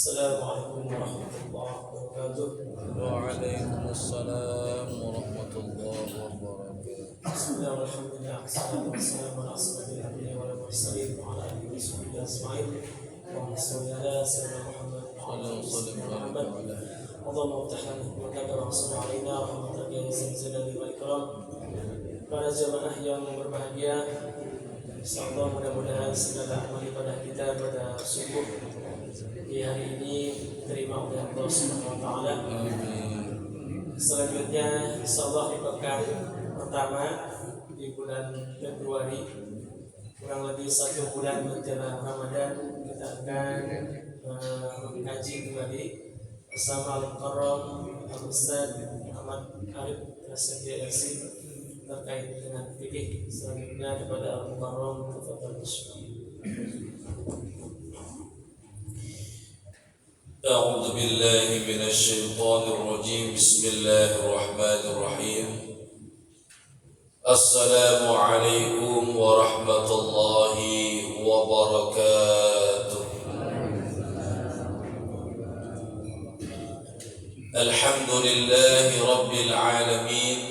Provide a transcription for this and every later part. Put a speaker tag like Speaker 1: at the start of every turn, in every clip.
Speaker 1: Assalamualaikum warahmatullahi wabarakatuh.
Speaker 2: Waalaikumsalam warahmatullahi wabarakatuh.
Speaker 1: Bismillah walhamdulillah wassalatu wassalamu ala asyrafil anbiya'i wal mursalin wa ala alihi wa sahbihi ajma'in. Allahumma shalli ala sayyidina Muhammad wa ala ali sayyidina Muhammad. Allahumma iftah lana hikmataka wa ansur alaina rahmataka ya zal jalali wal ikram. Para jamaah yang berbahagia, insyaallah mudah-mudahan segala amal ibadah kita pada subuh di hari ini diterima oleh Allah Subhanahu wa taala. Selanjutnya insyaallah di pekan pertama di bulan Februari, kurang lebih 1 bulan menjelang Ramadan, kita akan mengkaji kembali bersama Al-Mukarram Al-Ustaz Muhammad Arif Prasetya LC terkait dengan fikih. Selanjutnya kepada Al-Mukarram tafadhal bismillah.
Speaker 2: أعوذ بالله من الشيطان الرجيم. بسم الله الرحمن الرحيم. السلام عليكم ورحمة الله وبركاته. الحمد لله رب العالمين،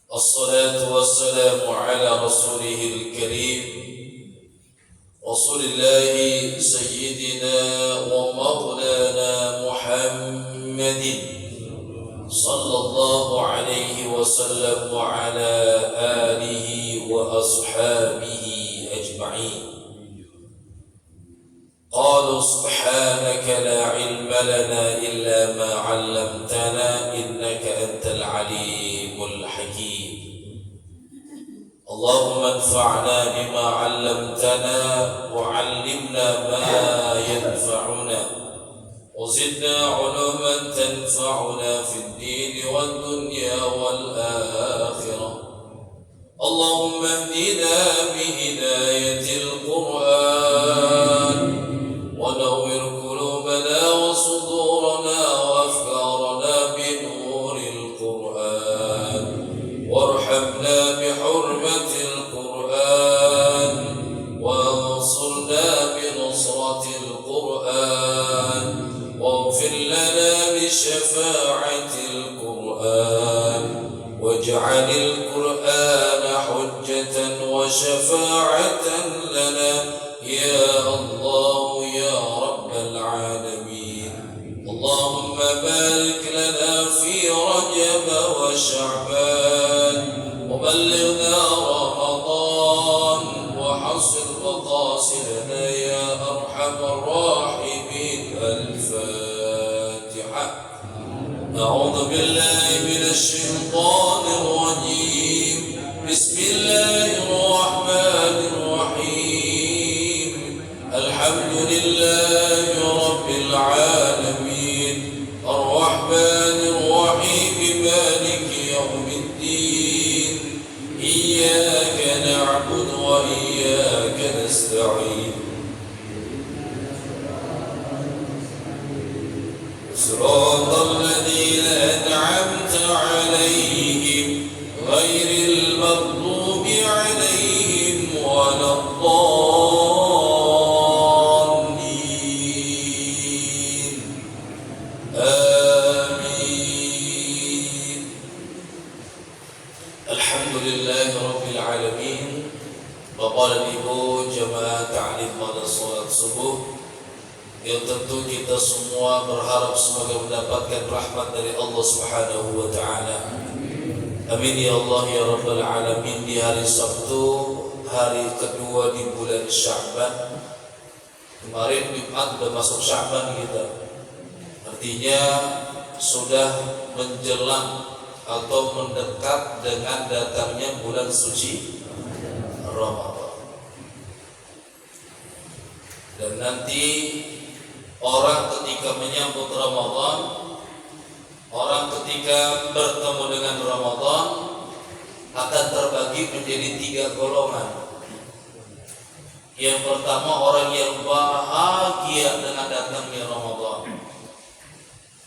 Speaker 2: الصلاة والسلام على رسوله الكريم رسول الله سيدنا ومولانا محمد صلى الله عليه وسلم وعلى آله وأصحابه أجمعين. قالوا سبحانك لا علم لنا إلا ما علمتنا إنك أنت العليم الحكيم. اللهم انفعنا بما علمتنا وعلمنا ما ينفعنا وزدنا علوما تنفعنا في الدين والدنيا والآخرة. اللهم اهدنا بهداية القرآن ونور قلوبنا وصدورنا وأفكارنا بنور القرآن وارحمنا بحرمة القرآن وانصرنا بنصرة القرآن واغفر لنا بشفاعة القرآن واجعل القرآن حجة وشفاعة لنا يا الله يا رب العالمين. اللهم بارك لنا في رجب وشعبان وبلغنا رمضان وحصل مقاصدنا يا أرحم الراحمين. الفاتحة. أعوذ بالله من الشيطان الرجيم. بسم الله الرحمن الرحيم. الحمد لله رب العالمين الرحمن الرحيم مالك يوم الدين إياك نعبد وإياك نستعين صراط الذين أنعمت عليهم غير المغضوب عليهم ولا الضالين. آمين. الحمد لله رب العالمين. Bapak dan Ibu jemaah ta'lim pada salat subuh yang tentu kita semua berharap semoga mendapatkan rahmat dari Allah Subhanahu wa taala. Amin ya Allah ya rabbal alamin. Di hari Sabtu, hari kedua di bulan Sya'ban. Kemarin Jumat sudah masuk Sya'ban kita. Artinya sudah menjelang atau mendekat dengan datangnya bulan suci Ramadan. Dan nanti orang ketika menyambut Ramadan, orang ketika bertemu dengan Ramadan akan terbagi menjadi 3 golongan. Yang pertama orang yang bahagia dengan datangnya Ramadan.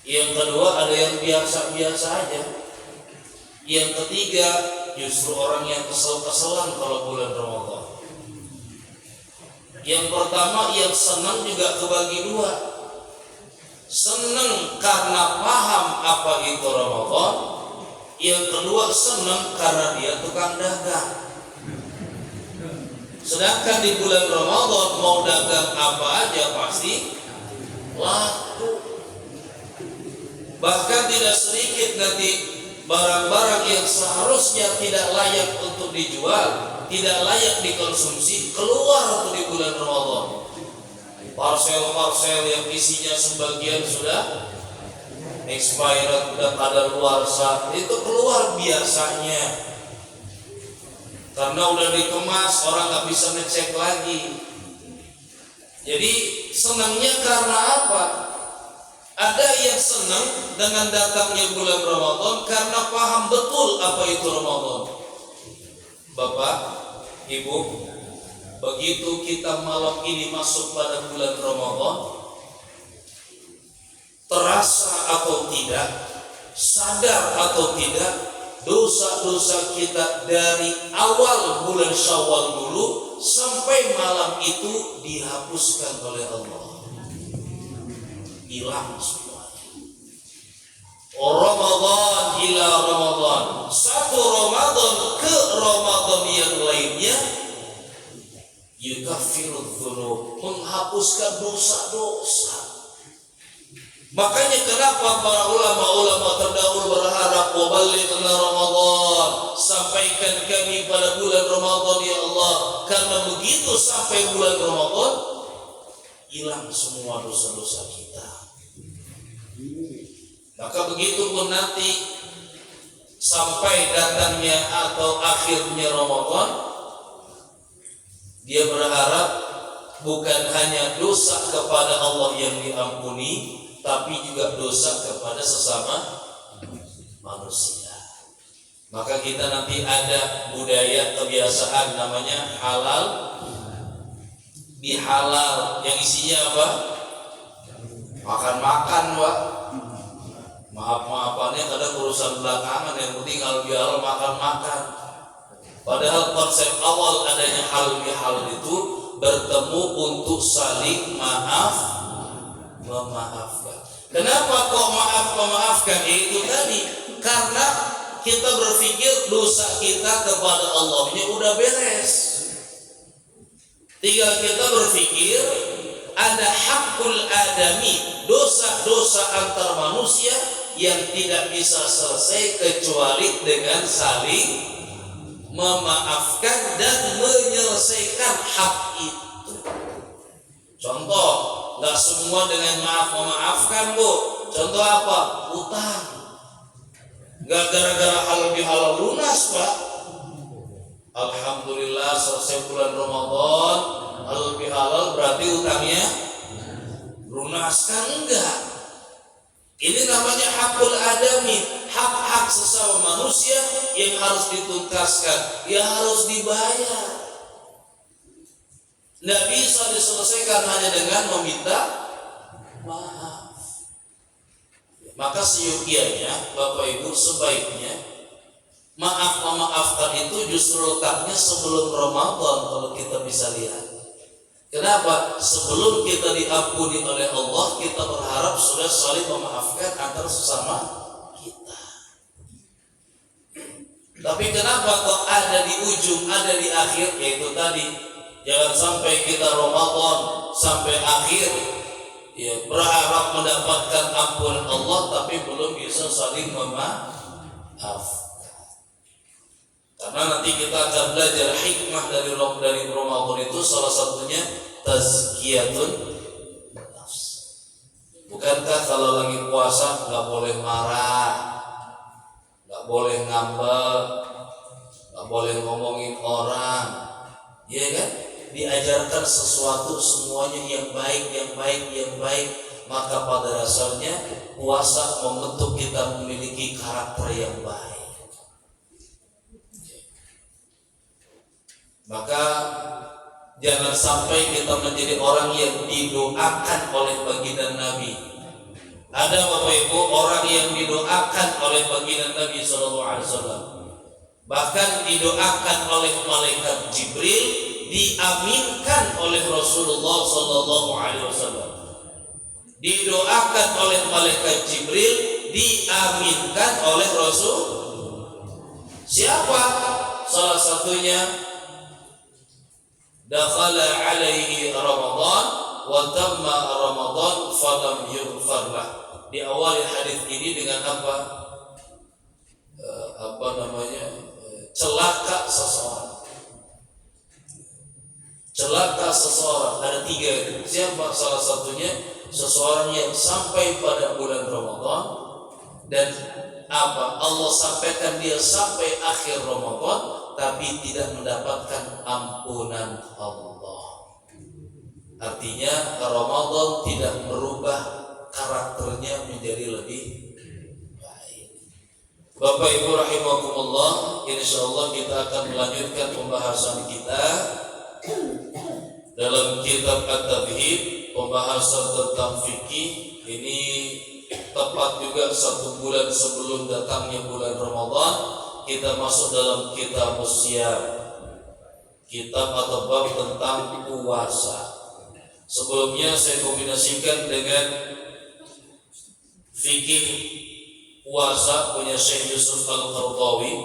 Speaker 2: Yang kedua ada yang biasa-biasa aja. Yang ketiga justru orang yang kesel-keselan kalau bulan Ramadan. Yang pertama, yang senang juga kebagi dua. Senang karena paham apa itu Ramadan. Yang kedua, senang karena dia tukang dagang. Sedangkan di bulan Ramadan mau dagang apa aja pasti laku. Bahkan tidak sedikit nanti barang-barang yang seharusnya tidak layak untuk dijual, tidak layak dikonsumsi, keluar untuk di bulan Ramadan. Parsel-parsel yang isinya sebagian sudah expired, sudah kadaluarsa, itu keluar biasanya. Karena udah dikemas, orang nggak bisa ngecek lagi. Jadi senangnya karena apa? Ada yang senang dengan datangnya bulan Ramadan karena paham betul apa itu Ramadan. Bapak, Ibu, begitu kita malam ini masuk pada bulan Ramadan, terasa atau tidak, sadar atau tidak, dosa-dosa kita dari awal bulan Syawal dulu sampai malam itu dihapuskan oleh Allah. Hilang semuanya. Ramadan ila Ramadan, satu Ramadan ke Ramadan yang lainnya, yukaffirudz dzunub, menghapuskan dosa-dosa. Makanya kenapa para ulama-ulama terdahulu berharap waballighna Ramadan, sampaikan kami pada bulan Ramadan ya Allah, karena begitu sampai bulan Ramadan hilang semua dosa-dosa kita. Maka begitu pun nanti sampai datangnya atau akhirnya Ramadan, dia berharap bukan hanya dosa kepada Allah yang diampuni, tapi juga dosa kepada sesama manusia. Maka kita nanti ada budaya kebiasaan namanya halal bihalal, yang isinya apa? Makan-makan, Pak. Maaf-maafannya kadang urusan belakangan, yang penting halal bihalal makan-makan. Padahal konsep awal adanya halal bihalal itu bertemu untuk saling maaf memaafkan. Kenapa kok maaf memaafkan? Itu tadi karena kita berpikir dosa kita kepada Allahnya udah beres. Tinggal kita berpikir ada hakul adami, dosa-dosa antar manusia yang tidak bisa selesai kecuali dengan saling memaafkan dan menyelesaikan hak itu. Contoh, nggak semua dengan maaf memaafkan, Bu. Contoh apa? Utang. Nggak gara-gara halal bihalal lunas, Pak. Alhamdulillah selesai bulan Ramadan, halal bihalal berarti utangnya lunas, kan enggak? Ini namanya hakul adami, hak-hak sesama manusia yang harus dituntaskan, yang harus dibayar. Tidak bisa diselesaikan hanya dengan meminta maaf. Maka seyogianya Bapak Ibu sebaiknya maaf memaafkan itu justru letaknya sebelum Ramadan kalau kita bisa lihat. Kenapa? Sebelum kita diampuni oleh Allah, kita berharap sudah saling memaafkan antar sesama kita. Tapi kenapa kok ada di ujung, ada di akhir? Yaitu tadi, jangan sampai kita Ramadan sampai akhir ya berharap mendapatkan ampunan Allah tapi belum bisa saling memaafkan. Karena nanti kita akan belajar hikmah dari Ramadan itu, salah satunya tazkiyatun nafs. Bukankah kalau lagi puasa nggak boleh marah, nggak boleh ngambek, nggak boleh ngomongin orang, ya kan? Diajarkan sesuatu semuanya yang baik, yang baik, yang baik. Maka pada dasarnya puasa membentuk kita memiliki karakter yang baik. Maka jangan sampai kita menjadi orang yang didoakan oleh baginda Nabi. Ada Bapak Ibu orang yang didoakan oleh baginda Nabi SAW, bahkan didoakan oleh malaikat Jibril diaminkan oleh Rasulullah sallallahu alaihi wasallam. Didoakan oleh malaikat Jibril, diaminkan oleh Rasul. Siapa? Salah satunya dakhala alaihi Ramadan wa tamma Ramadan falam yughfar lah. Diawali hadis ini dengan apa? Celaka seseorang. Celaka seseorang ada 3. Siapa? Salah satunya seseorang yang sampai pada bulan Ramadan dan Allah sampaikan dia sampai akhir Ramadan tapi tidak mendapatkan ampunan Allah. Artinya Ramadan tidak merubah karakternya menjadi lebih baik. Bapak Ibu rahimakumullah, insyaallah kita akan melanjutkan pembahasan kita dalam kitab At-Tabhid, pembahasan tentang fikih. Ini tepat juga 1 bulan sebelum datangnya bulan Ramadan. Kita masuk dalam kitab Siyam, kitab atau bab tentang puasa. Sebelumnya saya kombinasikan dengan fikih puasa punya Syekh Yusuf Al-Qaradawi.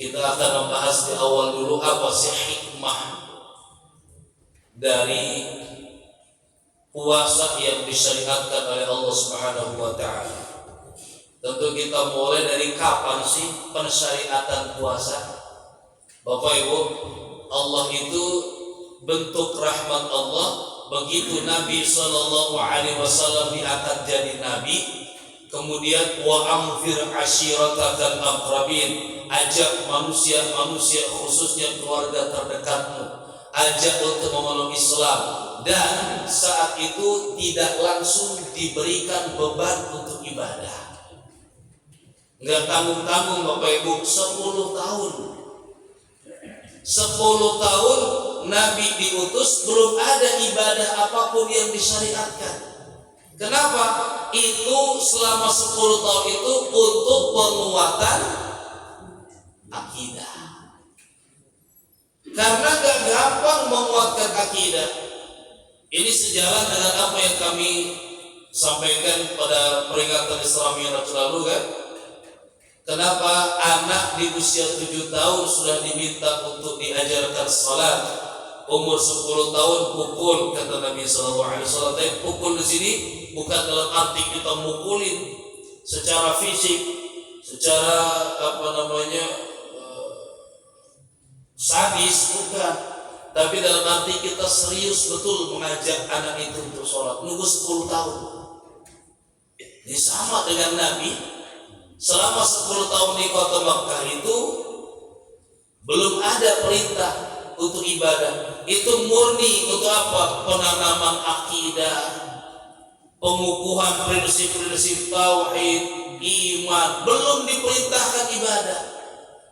Speaker 2: Kita akan membahas di awal dulu apa sih hikmah dari puasa yang disyariatkan oleh Allah Subhanahu wa taala. Tentu kita mulai dari kapan sih pensyariatan puasa? Bapak Ibu, Allah itu bentuk rahmat Allah. Begitu Nabi sallallahu alaihi wasallam diangkat jadi nabi, kemudian wa amfir ashiratakal aqrabin, ajak manusia khususnya keluarga terdekatmu, ajak untuk memeluk Islam. Dan saat itu tidak langsung diberikan beban untuk ibadah. Enggak tanggung-tanggung Bapak Ibu, 10 tahun. 10 tahun Nabi diutus, belum ada ibadah apapun yang disyariatkan. Kenapa? Itu selama 10 tahun itu untuk penguatan akidah. Karena gak gampang menguatkan akidah. Ini sejalan dengan apa yang kami sampaikan pada peringatan Isra Mi'raj lalu kan? Kenapa anak di usia 7 tahun sudah diminta untuk diajarkan salat? Umur 10 tahun pukul, kata Nabi sallallahu alaihi wasallam. Tapi pukul di sini bukan dalam arti kita mukulin secara fisik, secara sadis, bukan. Tapi dalam arti kita serius betul mengajak anak itu untuk sholat. Nunggu 10 tahun. Ini sama dengan Nabi. Selama 10 tahun di kota Makkah itu belum ada perintah untuk ibadah. Itu murni untuk apa? Penanaman akidah, pengukuhan prinsip-prinsip tauhid, iman. Belum diperintahkan ibadah.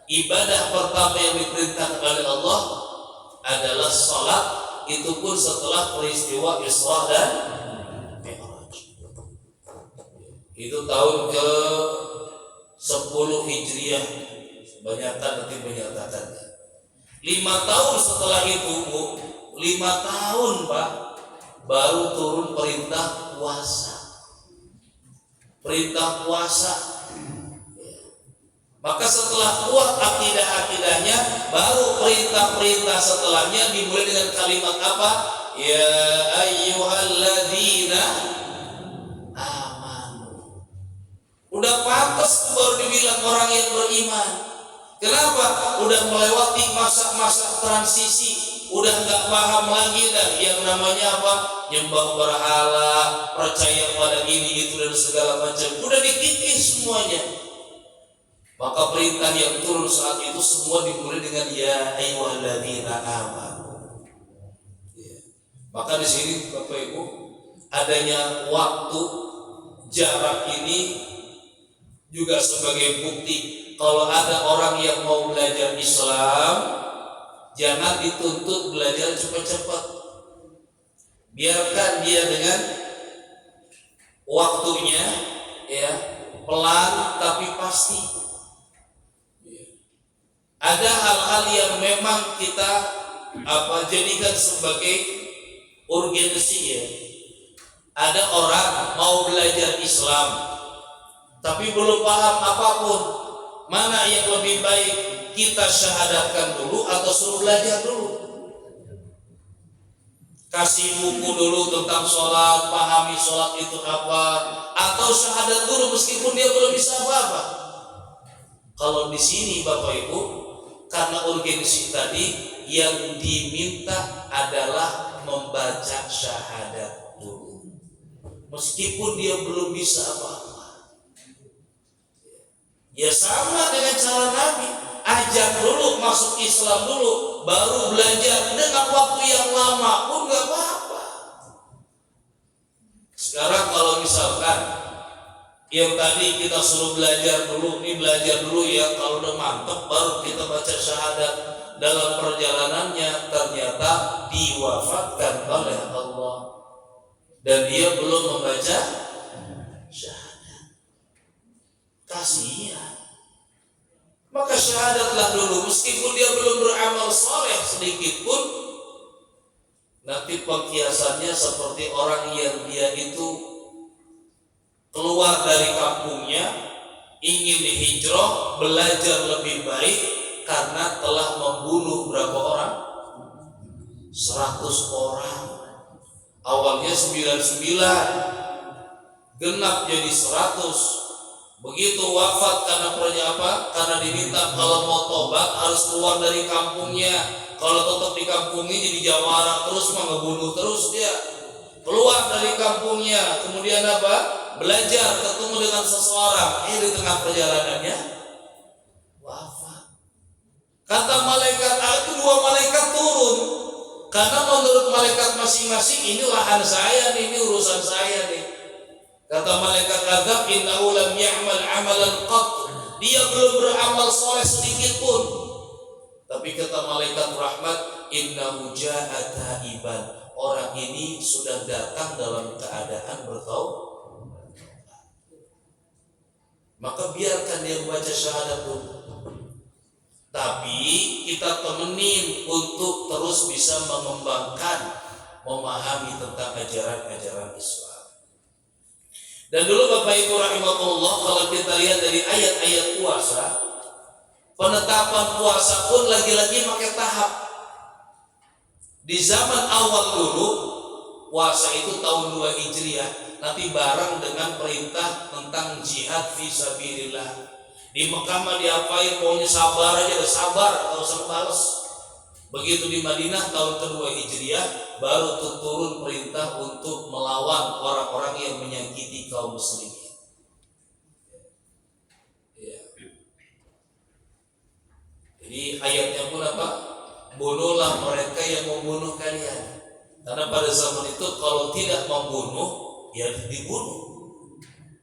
Speaker 2: Ibadah pertama yang diperintahkan oleh Allah adalah salat, itu pun setelah peristiwa Isra dan Mi'raj. Itu tahun ke 10 Hijriah. Kebanyakan nanti menyatakan 5 tahun setelah itu, Bu, 5 tahun Pak, baru turun perintah puasa. Perintah puasa. Maka setelah kuat akidah-akidahnya, baru perintah-perintah setelahnya dimulai dengan kalimat apa? Ya ayyuhalladzina amanu. Udah pantas baru dibilang orang yang beriman. Kenapa? Udah melewati masa-masa transisi, udah nggak paham lagi dah yang namanya apa? Nyembah berhala, percaya pada ini itu dan segala macam. Udah dikikis semuanya. Maka perintah yang turun saat itu semua dimulai dengan ya ayyuhalladzina amanu. Maka di sini Bapak Ibu, adanya waktu jarak ini juga sebagai bukti kalau ada orang yang mau belajar Islam, jangan dituntut belajar cepat-cepat. Biarkan dia dengan waktunya, ya, pelan tapi pasti. Ada hal-hal yang memang kita jadikan sebagai urgensi ya. Ada orang mau belajar Islam tapi belum paham apapun, mana yang lebih baik, kita syahadatkan dulu atau suruh belajar dulu? Kasih buku dulu tentang sholat, pahami sholat itu apa, atau syahadat dulu meskipun dia belum bisa apa-apa? Kalau di sini Bapak Ibu, karena urgensi tadi, yang diminta adalah membaca syahadat dulu, meskipun dia belum bisa apa-apa. Ya sama dengan cara Nabi, ajak dulu masuk Islam dulu, baru belajar. Dengan waktu yang lama pun gak apa-apa. Sekarang kalau misalkan yang tadi kita suruh belajar dulu, ini belajar dulu ya, kalau udah mantep baru kita baca syahadat. Dalam perjalanannya ternyata diwafatkan oleh Allah dan dia belum membaca syahadat. Kasihan. Maka syahadatlah dulu meskipun dia belum beramal saleh sedikit pun. Nanti pengkiasannya seperti orang yang dia itu keluar dari kampungnya, ingin hijrah, belajar lebih baik karena telah membunuh berapa orang? 100 orang. Awalnya 99, genap jadi 100. Begitu wafat karena apa? Karena diminta kalau mau tobat harus keluar dari kampungnya. Kalau tetap di kampungnya jadi jawara terus, ngebunuh terus dia. Keluar dari kampungnya, kemudian apa? Belajar, ketemu dengan seseorang. Di tengah perjalanannya wafat. Kata malaikat, itu 2 malaikat turun. Karena menurut malaikat masing-masing, ini lahan saya nih, ini urusan saya nih. Kata malaikat azab, innahu lam ya'mal amalan qat. Dia belum beramal soleh sedikit pun. Tapi kata malaikat rahmat, innahu ja'a taiban. Orang ini sudah datang dalam keadaan bertaubat. Maka biarkan dia baca syahadat dulu. Tapi kita temenin untuk terus bisa mengembangkan, memahami tentang ajaran-ajaran Islam. Dan dulu Bapak Ibu rahimahullah, kalau kita lihat dari ayat-ayat puasa, penetapan puasa pun lagi-lagi pakai tahap. Di zaman awal dulu, puasa itu tahun 2 Hijriah, nanti bareng dengan perintah tentang jihad fisabilillah. Di Mekah mah diapain, pokoknya sabar aja, sabar, gak usah balas. Begitu di Madinah tahun kedua Hijriah baru turun perintah untuk melawan orang-orang yang menyakiti kaum muslimin. Ya. Jadi ayatnya pun apa? Bunuhlah mereka yang membunuh kalian. Karena pada zaman itu kalau tidak membunuh, ya dibunuh.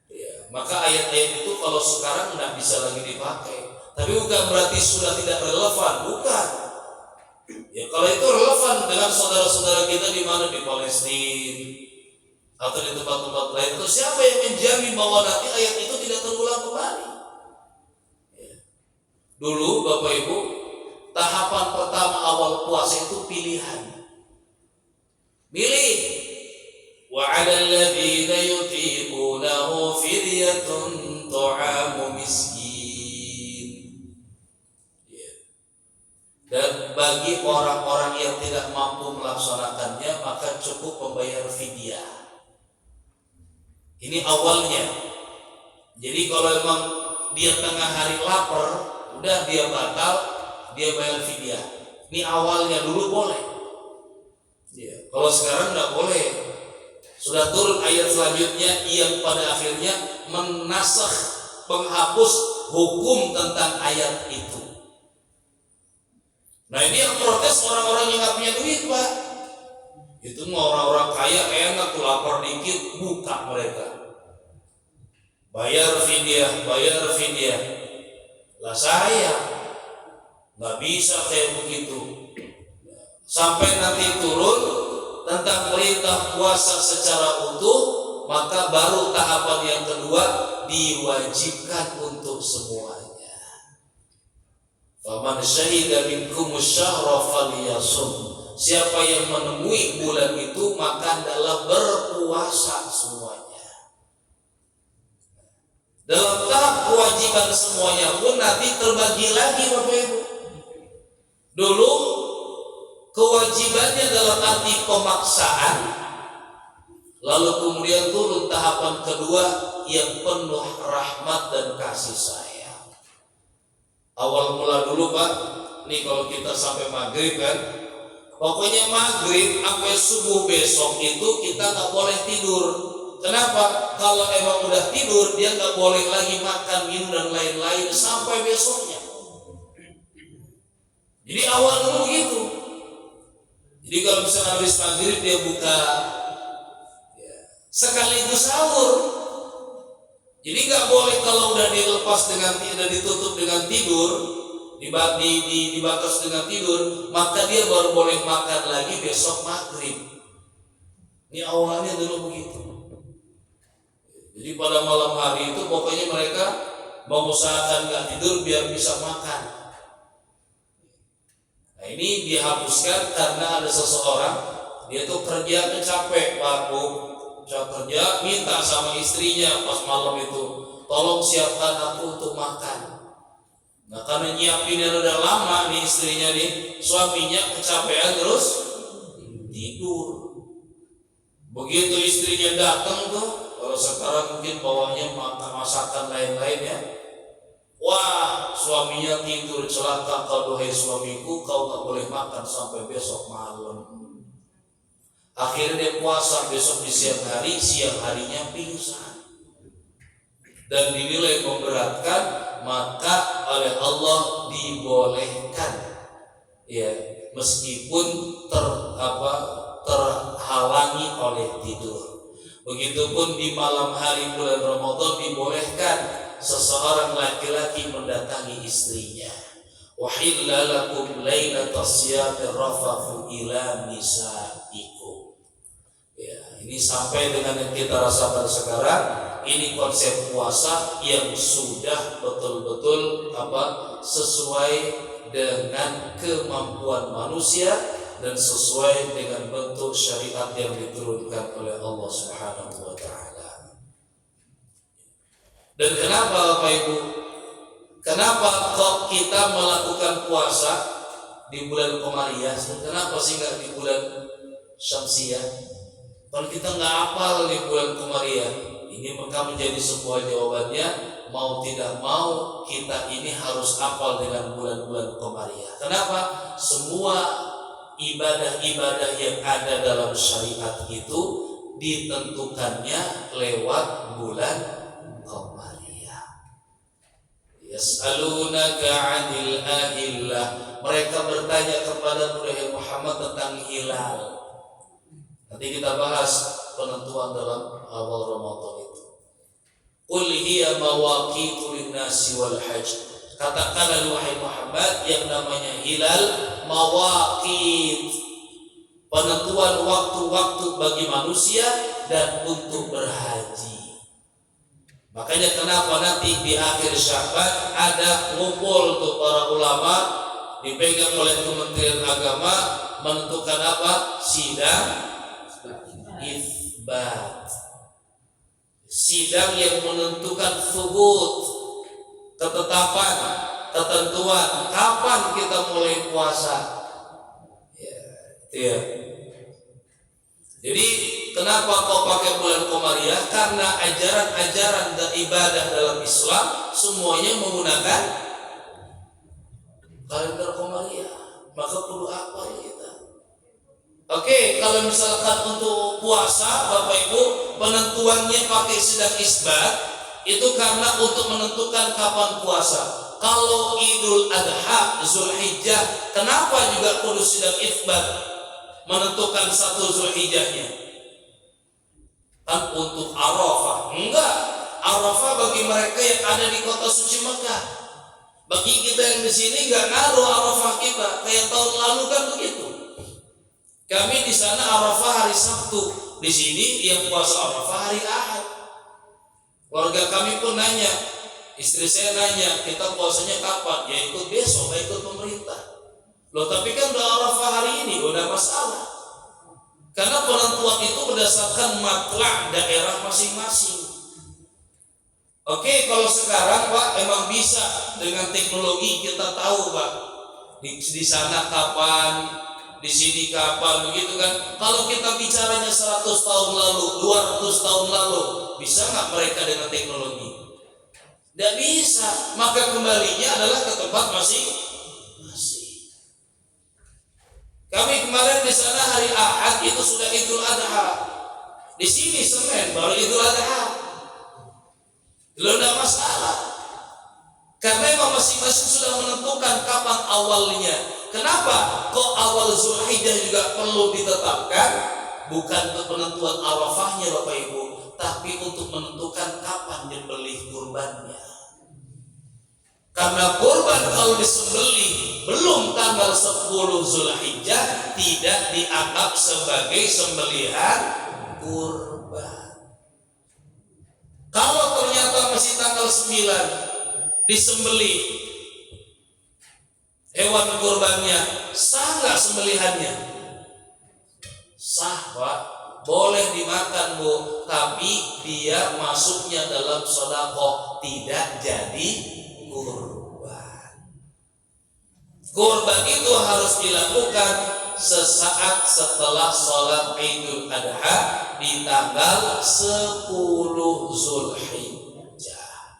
Speaker 2: Ya. Maka ayat-ayat itu kalau sekarang tidak bisa lagi dipakai. Tapi bukan berarti sudah tidak relevan, bukan. Ya kalau itu relevan dengan saudara-saudara kita di mana, di Palestina atau di tempat-tempat lain, itu siapa yang menjamin bahwa nanti ayat itu tidak terulang kembali? Ya. Dulu Bapak Ibu, tahapan pertama awal puasa itu pilihan. Milih. Wa 'alal ladzina yutiqunahu fidyatun ta'amu miskin. Dan bagi orang-orang yang tidak mampu melaksanakannya, maka cukup membayar fidyah. Ini awalnya. Jadi kalau memang dia tengah hari lapar, udah dia batal, dia bayar fidyah. Ini awalnya, dulu boleh. Ya. Kalau sekarang nggak boleh. Sudah turun ayat selanjutnya yang pada akhirnya menasakh, penghapus hukum tentang ayat itu. Nah ini yang protes orang-orang yang nggak punya duit, Pak. Itu mau orang-orang kaya enak tuh, lapar dikit buka mereka. Bayar fidyah. Lah saya nggak bisa kayak begitu. Sampai nanti turun tentang perintah puasa secara utuh, maka baru tahapan yang kedua diwajibkan untuk semuanya. Faman syahida minkumus syahra falyasum. Siapa yang menemui bulan itu maka adalah berpuasa semuanya. Dalam tahap kewajiban semuanya pun nanti terbagi lagi Bapak Ibu. Dulu kewajibannya dalam arti pemaksaan, lalu kemudian turun tahapan kedua yang penuh rahmat dan kasih sayang. Awal mula dulu Pak, nih kalau kita sampai maghrib kan, pokoknya maghrib sampai subuh besok itu kita nggak boleh tidur. Kenapa? Kalau emang udah tidur dia nggak boleh lagi makan, minum dan lain-lain sampai besoknya. Jadi awal dulu gitu. Jadi kalau misalnya habis maghrib dia buka, sekaligus sahur. Jadi nggak boleh kalau udah dilepas dengan tidak ditutup dengan tidur, dibatas dengan tidur, maka dia baru boleh makan lagi besok maghrib. Ini awalnya dulu begitu. Jadi pada malam hari itu pokoknya mereka mengusahakan nggak tidur biar bisa makan. Nah ini dihapuskan karena ada seseorang dia tuh kerja capek Pak Bu, kerja minta sama istrinya pas malam itu, tolong siapkan aku untuk makan. Nah karena nyiapinnya udah lama nih istrinya nih, suaminya kecapean terus tidur. Begitu istrinya datang tuh, kalau sekarang mungkin bawahnya masakan lain-lain ya. Wah, suaminya tidur, celaka kau duhai suamiku, kau tak boleh makan sampai besok malam. Akhirnya dia puasa besok di siang harinya pingsan. Dan dinilai memberatkan, maka oleh Allah dibolehkan. Ya, meskipun terhalangi oleh tidur. Begitupun di malam hari bulan Ramadan dibolehkan seseorang laki-laki mendatangi istrinya. Wahilla lakum lailatas siyami rafathu ila nisaikum. Ya, ini sampai dengan yang kita rasakan sekarang, ini konsep puasa yang sudah betul-betul sesuai dengan kemampuan manusia dan sesuai dengan bentuk syariat yang diturunkan oleh Allah Subhanahu wa taala. Dan kenapa Bapak Ibu? Kenapa kok kita melakukan puasa di bulan Qamariyah? Kenapa sih nggak di bulan Syamsiyah? Kalau kita nggak hafal di bulan Qamariyah, ini maka menjadi sebuah jawabannya, mau tidak mau kita ini harus hafal dengan bulan-bulan Qamariyah. Kenapa? Semua ibadah-ibadah yang ada dalam syariat itu ditentukannya lewat bulan Qamariyah. Yas'alunaka 'anil ahillah. Mereka bertanya kepada Muhammad tentang hilal. Nanti kita bahas penentuan dalam awal Ramadan itu. Qul hiya mawaqitu lin-nasi wal hajj. Katakanlah wahai Muhammad, yang namanya hilal mawaqit, penentuan waktu-waktu bagi manusia dan untuk berhaji. Makanya kenapa nanti di akhir Sya'ban ada ngumpul tuh para ulama dipegang oleh Kementerian Agama menentukan apa? Sidang itsbat. Sidang yang menentukan thubut, ketetapan, ketentuan kapan kita mulai puasa. Ya. Jadi kenapa kau pakai bulan Qamariyah? Karena ajaran-ajaran dan ibadah dalam Islam semuanya menggunakan kalender Qamariyah. Maka perlu apa ya kita? Oke, kalau misalkan untuk puasa Bapak Ibu penentuannya pakai sidang isbat, itu karena untuk menentukan kapan puasa. Kalau Idul Adha, Zulhijjah, kenapa juga perlu sidang isbat menentukan satu Zulhijjahnya? Kan untuk Arafah? Enggak. Arafah bagi mereka yang ada di kota suci Mekah. Bagi kita yang di sini enggak ngaruh Arafah kita. Kayak tahun lalu kan begitu. Kami di sana Arafah hari Sabtu, di sini yang puasa Arafah hari Ahad. Warga kami pun nanya, Istri saya nanya, kita puasanya kapan? Ya ikut besok, gak ikut pemerintah. Loh tapi kan udah Arafah hari ini, udah masalah. Karena penentuan itu berdasarkan matlak daerah masing-masing. Oke, kalau sekarang Pak emang bisa dengan teknologi kita tahu Pak di sana kapan, di sini kapan, begitu kan? Kalau kita bicaranya 100 tahun lalu, 200 tahun lalu, bisa nggak mereka dengan teknologi? Tidak bisa. Maka kembalinya adalah ke tempat masing-masing. Kami kemarin di sana hari Ahad itu sudah Idul Adha. Di sini Senin baru Idul Adha. Belum ada masalah. Karena memang masing-masing sudah menentukan kapan awalnya. Kenapa? Kok awal Zulhijjah juga perlu ditetapkan? Bukan untuk penentuan Arafahnya Bapak Ibu, tapi untuk menentukan kapan nyembelih kurbannya. Karena kurban kalau disembelih belum tanggal 10 Zulhijjah tidak dianggap sebagai sembelihan kurban. Kalau ternyata masih tanggal 9 disembelih hewan kurbannya, sah nggak sembelihannya? Sah Pak, boleh dimakan Bu, tapi dia masuknya dalam sedekah, tidak jadi kurban. Kurban itu harus dilakukan sesaat setelah sholat Idul Adha di tanggal 10 Zulhijjah.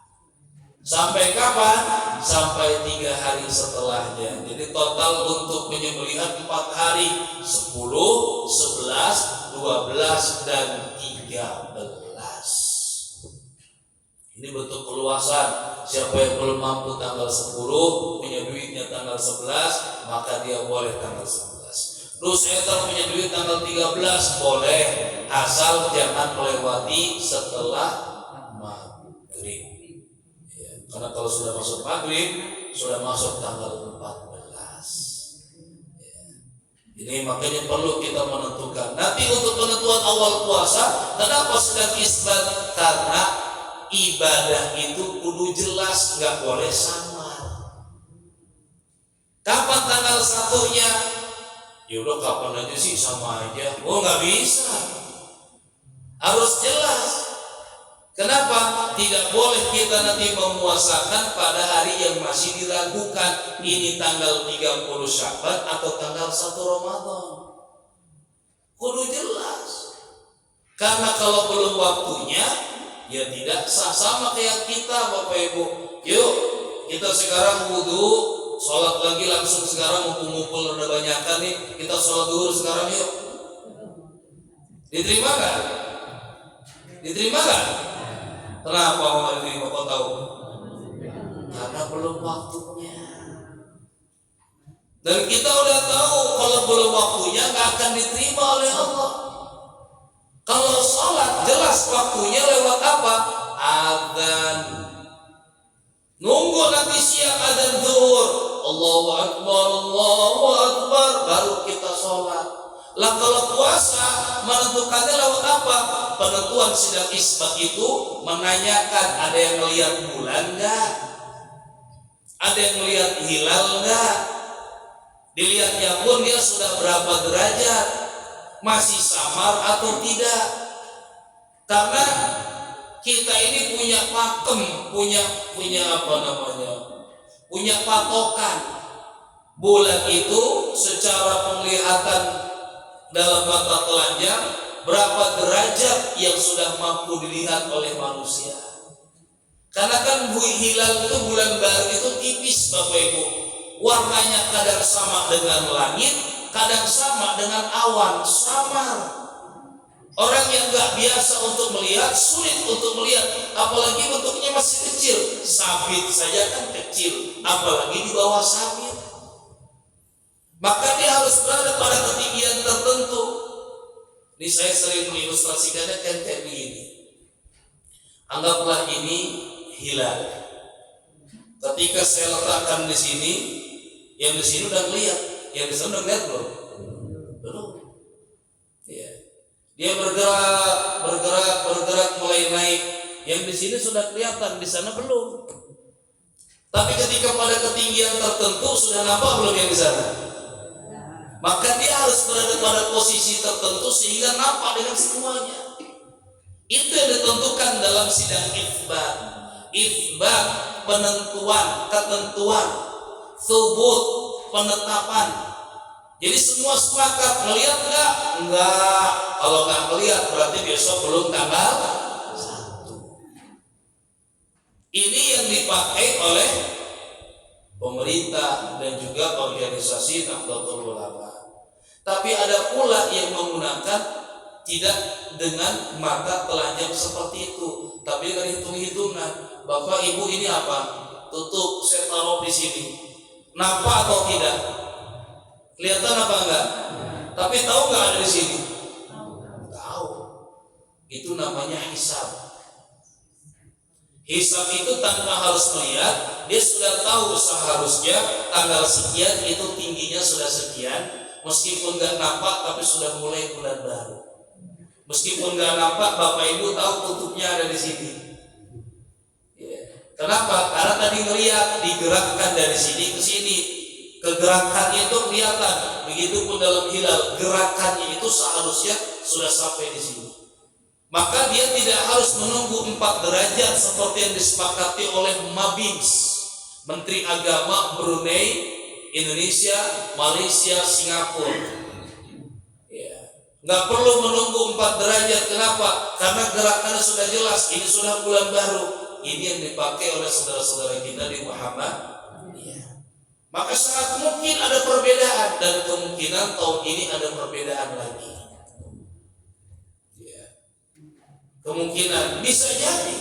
Speaker 2: Sampai kapan? Sampai 3 hari setelahnya. Jadi total untuk penyembelihan 4 hari, 10, 11, 12 dan 13. Ini bentuk keluasan. Siapa yang belum mampu tanggal 10, punya duitnya tanggal 11, maka dia boleh tanggal 11. Terus saya punya duit tanggal 13, boleh, asal jangan melewati setelah maghrib. Ya, karena kalau sudah masuk maghrib, sudah masuk tanggal 14. Ya. Ini makanya perlu kita menentukan. Nanti untuk penentuan awal puasa, kenapa sedang isbat? Karena ibadah itu kudu jelas, nggak boleh samar. Kapan tanggal 1-nya? Ya udah kapan aja sih sama aja. Oh nggak bisa. Harus jelas. Kenapa? Tidak boleh kita nanti memuasakan pada hari yang masih diragukan. Ini tanggal 30 Sya'ban atau tanggal 1 Ramadan. Kudu jelas. Karena kalau belum waktunya, ya tidak sah. Sama kayak kita Bapak Ibu. Yuk kita sekarang wudu, sholat lagi langsung sekarang, ngumpul-ngumpul udah banyakan nih, kita sholat duhur sekarang yuk. Diterima gak? Diterima gak? Kenapa mau diterima? Kau tahu? Karena belum waktunya. Dan kita udah tahu kalau belum waktunya gak akan diterima oleh Allah. Kalau sholat jelas waktunya lewat apa? Adzan. Nunggu nanti siang adzan zuhur, Allahu Akbar, Allahu Akbar, baru kita sholat. Lah kalau puasa menentukannya lewat apa? Penentuan sidang isbat itu menanyakan ada yang melihat bulan nggak? Ada yang melihat hilal nggak? Dilihatnya pun dia sudah berapa derajat? Masih samar atau tidak? Karena kita ini punya pakem, punya apa namanya? Punya patokan. Bulan itu secara penglihatan dalam mata telanjang berapa derajat yang sudah mampu dilihat oleh manusia. Karena kan hilal itu, bulan baru itu tipis Bapak Ibu. Warnanya kadang sama dengan langit, kadang sama dengan awan, samar. Orang yang gak biasa untuk melihat, sulit untuk melihat, apalagi bentuknya masih kecil. Sabit saja kan kecil, apalagi di bawah sabit. Maka dia harus berada pada ketinggian tertentu. Ini saya sering mengilustrasikannya kayak begini. Anggaplah ini hilal. Ketika saya letakkan di sini, yang di sini udah ngeliat, yang di sana udah ngeliat belum? Belum. Ya. Dia bergerak mulai naik. Yang di sini sudah kelihatan, di sana belum. Tapi ketika pada ketinggian tertentu sudah nampak belum yang di sana? Maka dia harus berada pada posisi tertentu sehingga nampak dengan semuanya. Itu yang ditentukan dalam sidang itsbat. Itsbat penentuan, ketentuan, tsubut penetapan. Jadi semua sepakat, ngelihat enggak? Enggak. Kalau enggak ngelihat berarti besok belum tanggal 1. Ini yang dipakai oleh pemerintah dan juga organisasi Nahdlatul Ulama. Tapi ada pula yang menggunakan tidak dengan mata telanjang seperti itu, tapi dengan hitung-hitungan. Bapak Ibu ini apa? Tutup, saya taruh di sini. Nampak atau tidak? Kelihatan apa enggak? Tapi tahu enggak ada di sini? Tahu. Itu namanya hisab. Hisab itu tanpa harus melihat, dia sudah tahu seharusnya tanggal sekian itu tingginya sudah sekian, meskipun nggak nampak tapi sudah mulai bulan baru. Meskipun nggak nampak, Bapak Ibu tahu kutubnya ada di sini. Kenapa? Karena tadi melihat digerakkan dari sini ke sini, kegerakannya itu kelihatan. Begitupun dalam hilal, gerakannya itu seharusnya sudah sampai di sini. Maka dia tidak harus menunggu 4 derajat seperti yang disepakati oleh Mabins, Menteri Agama Brunei, Indonesia, Malaysia, Singapura. Ya. Nggak perlu menunggu 4 derajat. Kenapa? Karena gerakannya sudah jelas. Ini sudah bulan baru. Ini yang dipakai oleh saudara-saudara kita di Muhammad. Ya. Maka sangat mungkin ada perbedaan, dan kemungkinan tahun ini ada perbedaan lagi. Kemungkinan bisa jadi,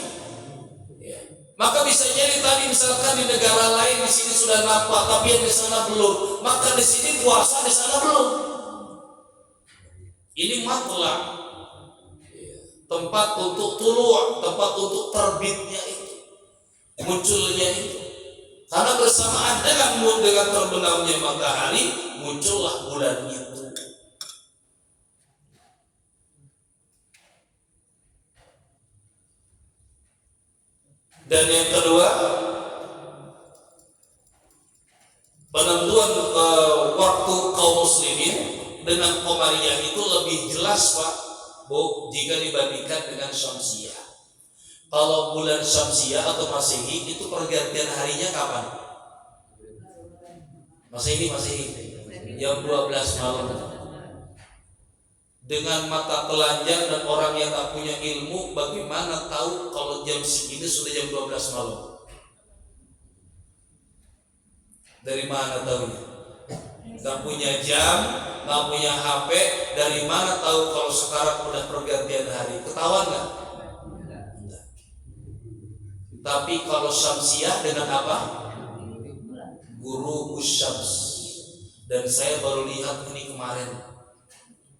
Speaker 2: ya. Maka bisa jadi tadi misalkan di negara lain di sini sudah nampak, tapi yang di sana belum. Maka di sini puasa, di sana belum. Ini matlah, ya. Tempat untuk tulu', tempat untuk terbitnya itu, munculnya itu. Karena bersamaan dengan terbenamnya matahari, muncullah bulan itu. Dan yang kedua, penentuan waktu kaum muslimin dengan Qamariyah itu lebih jelas, Pak Bu, jika dibandingkan dengan Syamsiyah. Kalau bulan Syamsiyah atau Masehi itu pergantian harinya kapan? Masehi jam 12 malam. Dengan mata telanjang dan orang yang tak punya ilmu, bagaimana tahu kalau jam segini sudah jam 12 malam? Dari mana tahunya? Gak punya jam, gak punya HP, dari mana tahu kalau sekarang udah pergantian hari? Ketahuan gak? Enggak. Tapi kalau Syamsiyah dengan apa? Guru Usyams. Dan saya baru lihat ini kemarin.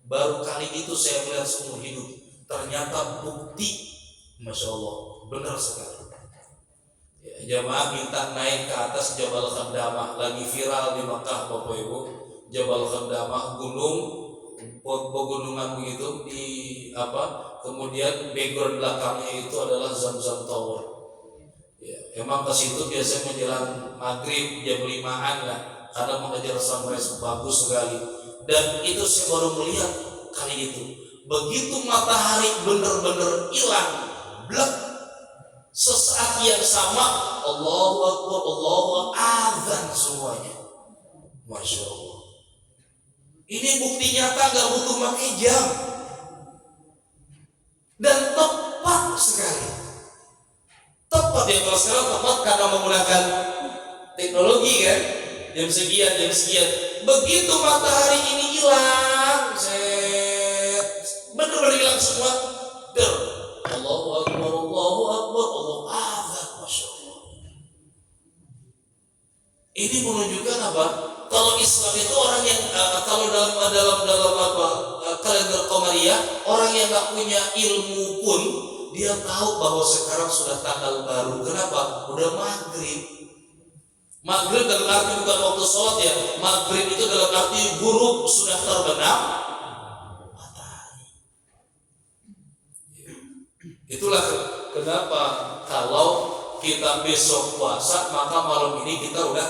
Speaker 2: Baru kali itu saya melihat seumur hidup. Ternyata bukti, Masya Allah, benar sekali. Ya, jamaah bintang naik ke atas Jabal Khandamah, lagi viral di Makkah, Bapak Ibu. Jabal Khandamah, gunung, pegunungan begitu di apa? Kemudian background belakangnya itu adalah Zamzam Tower. Ya, emang ke situ biasanya menjelang maghrib jam 5-an lah, karena mengejar sunrise bagus sekali. Dan itu saya baru melihat kali itu. Begitu matahari benar-benar hilang, blek, sesaat yang sama Allahu Akbar, Allahu Akbar, azan semuanya. Masya Allah. Ini bukti nyata, gak butuh pakai jam. Dan tepat sekali. Tepat ya, kalau sekarang tepat karena menggunakan teknologi kan. Jam sekian. Begitu matahari ini hilang, benar-benar hilang semua. Allahu Akbar, Allahu Akbar, Allahu Akbar, Masya Allah. Ini menunjukkan apa? Kalau Islam itu orang yang kalau dalam apa kalender Qamariyah, orang yang nggak punya ilmu pun dia tahu bahwa sekarang sudah tanggal baru. Kenapa? Udah maghrib. Maghrib dalam arti bukan waktu sholat ya. Maghrib itu dalam arti ghurub, sudah terbenam matahari. Itulah kenapa kalau kita besok puasa, maka malam ini kita udah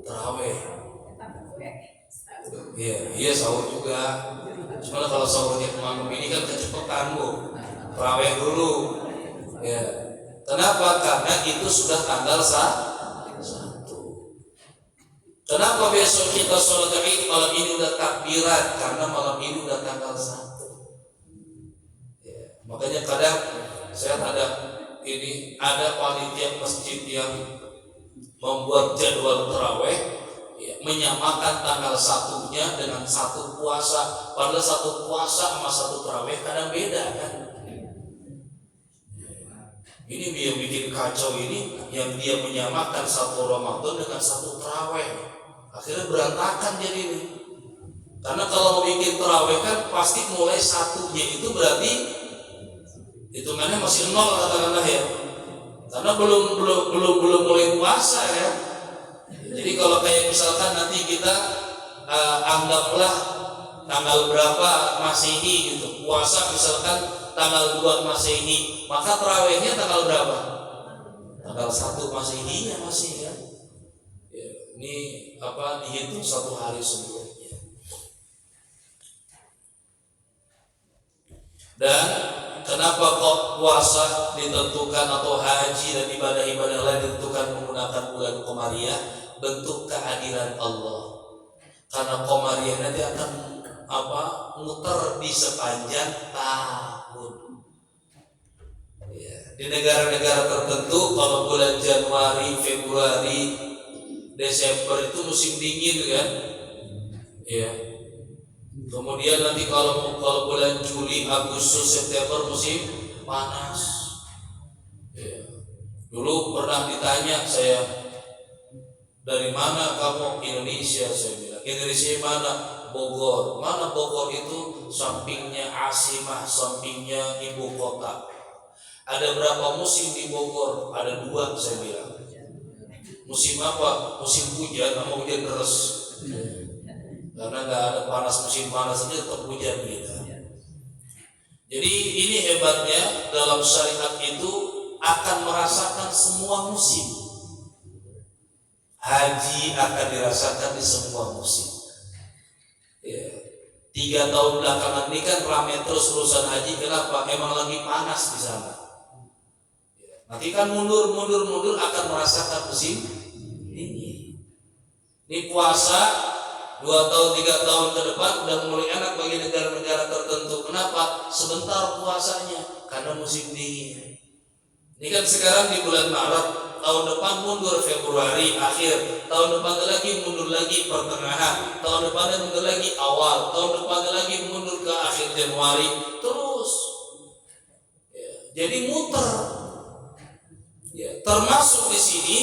Speaker 2: tarawih. Iya sahur juga. Cuma kalau sahurnya malam ini kan kecepatan Bu, tarawih dulu. Ya. Kenapa? Karena itu sudah tanggal 1. Kenapa besok kita sholat Id malam ini udah takbiran? Karena malam ini udah tanggal 1. Ya. Makanya kadang saya ada panitia masjid yang membuat jadwal tarawih, ya, menyamakan tanggal 1-nya dengan 1 puasa. Padahal 1 puasa sama 1 tarawih kadang beda kan. Ini dia bikin kacau ini, yang dia menyamakan 1 Ramadan dengan 1 tarawih. Akhirnya berantakan jadi ini. Karena kalau mau bikin tarawih kan pasti mulai 1-nya itu berarti hitungannya masih 0 katakanlah ya. Karena belum mulai puasa ya. Jadi kalau kayak misalkan nanti kita anggaplah tanggal berapa Masehi gitu, puasa misalkan tanggal 2 Masehi, maka tarawihnya tanggal berapa? Tanggal 1 Masehi ya masih ya. Ya ini dihitung 1 hari sebelumnya. Dan kenapa kok puasa ditentukan atau haji dan ibadah-ibadah lain ditentukan menggunakan bulan Komariah? Bentuk keadilan Allah. Karena Komariah nanti akan muter di sepanjang tahun. Ya, di negara-negara tertentu kalau bulan Januari, Februari, Desember itu musim dingin kan? Ya. Kemudian nanti kalau bulan Juli, Agustus, September musim panas. Ya. Dulu pernah ditanya saya, dari mana kamu? Indonesia, saya bilang. Indonesia mana? Bogor. Mana Bogor itu? Sampingnya Asimah, sampingnya ibu kota. Ada berapa musim di Bogor? Ada 2, saya bilang. Musim apa? Musim hujan sama hujan deras. Karena nggak ada panas, musim panas saja tetap hujan gitu. Jadi ini hebatnya dalam syariat itu akan merasakan semua musim. Haji akan dirasakan di semua musim. Ya. 3 tahun belakangan ini kan ramai terus urusan haji. Kenapa? Emang lagi panas di sana. Ya. Nanti kan mundur akan merasakan musim dingin. Ini puasa 2 tahun 3 tahun ke depan udah mulai enak bagi negara-negara tertentu. Kenapa? Sebentar puasanya karena musim dingin. Ini kan sekarang di bulan Maret, tahun depan mundur Februari akhir, tahun depan lagi mundur lagi pertengahan, tahun depan mundur lagi awal, tahun depan lagi mundur ke akhir Januari, terus. Ya, jadi muter. Ya, termasuk di sini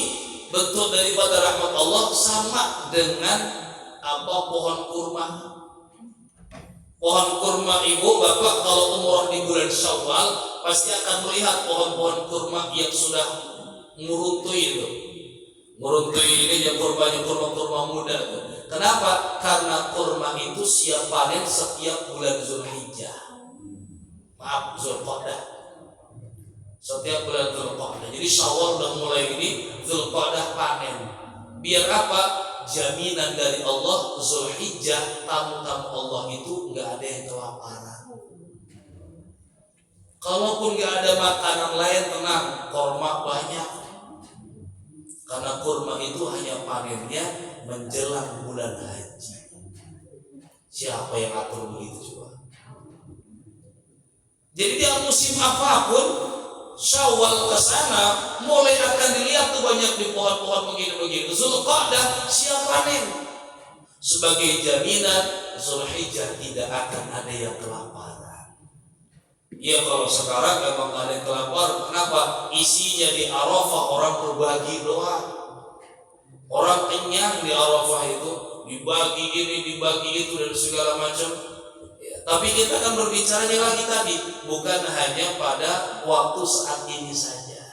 Speaker 2: bentuk daripada rahmat Allah sama dengan pohon kurma. Pohon kurma ibu bapak kalau umroh di bulan Syawal pasti akan melihat pohon-pohon kurma yang sudah meruntui itu. Meruntui ini yang kurma muda itu. Kenapa? Karena kurma itu siap panen setiap bulan Zulhijjah. Maaf, Zulqa'dah. Setiap bulan Zulqa'dah. Jadi Syawal udah mulai ini, Zulqa'dah panen. Biar apa? Jaminan dari Allah, Zulhijjah, tamu-tamu Allah itu nggak ada yang kelaparan. Kalaupun nggak ada makanan lain, tenang, kurma banyak. Karena kurma itu hanya panennya menjelang bulan haji. Siapa yang atur begitu coba? Jadi di musim apapun, Syawal ke sana mulai akan dilihat tuh banyak di pohon-pohon begini-begini. Zulqa'dah siap panen. Sebagai jaminan Zulhijjah tidak akan ada yang kelaparan. Ya kalau sekarang memang ada yang kelaparan. Kenapa? Isinya di Arafah orang berbagi doa. Orang kenyang di Arafah itu, dibagi ini, dibagi itu dan segala macam. Tapi kita akan berbicaranya lagi tadi, bukan hanya pada waktu saat ini saja.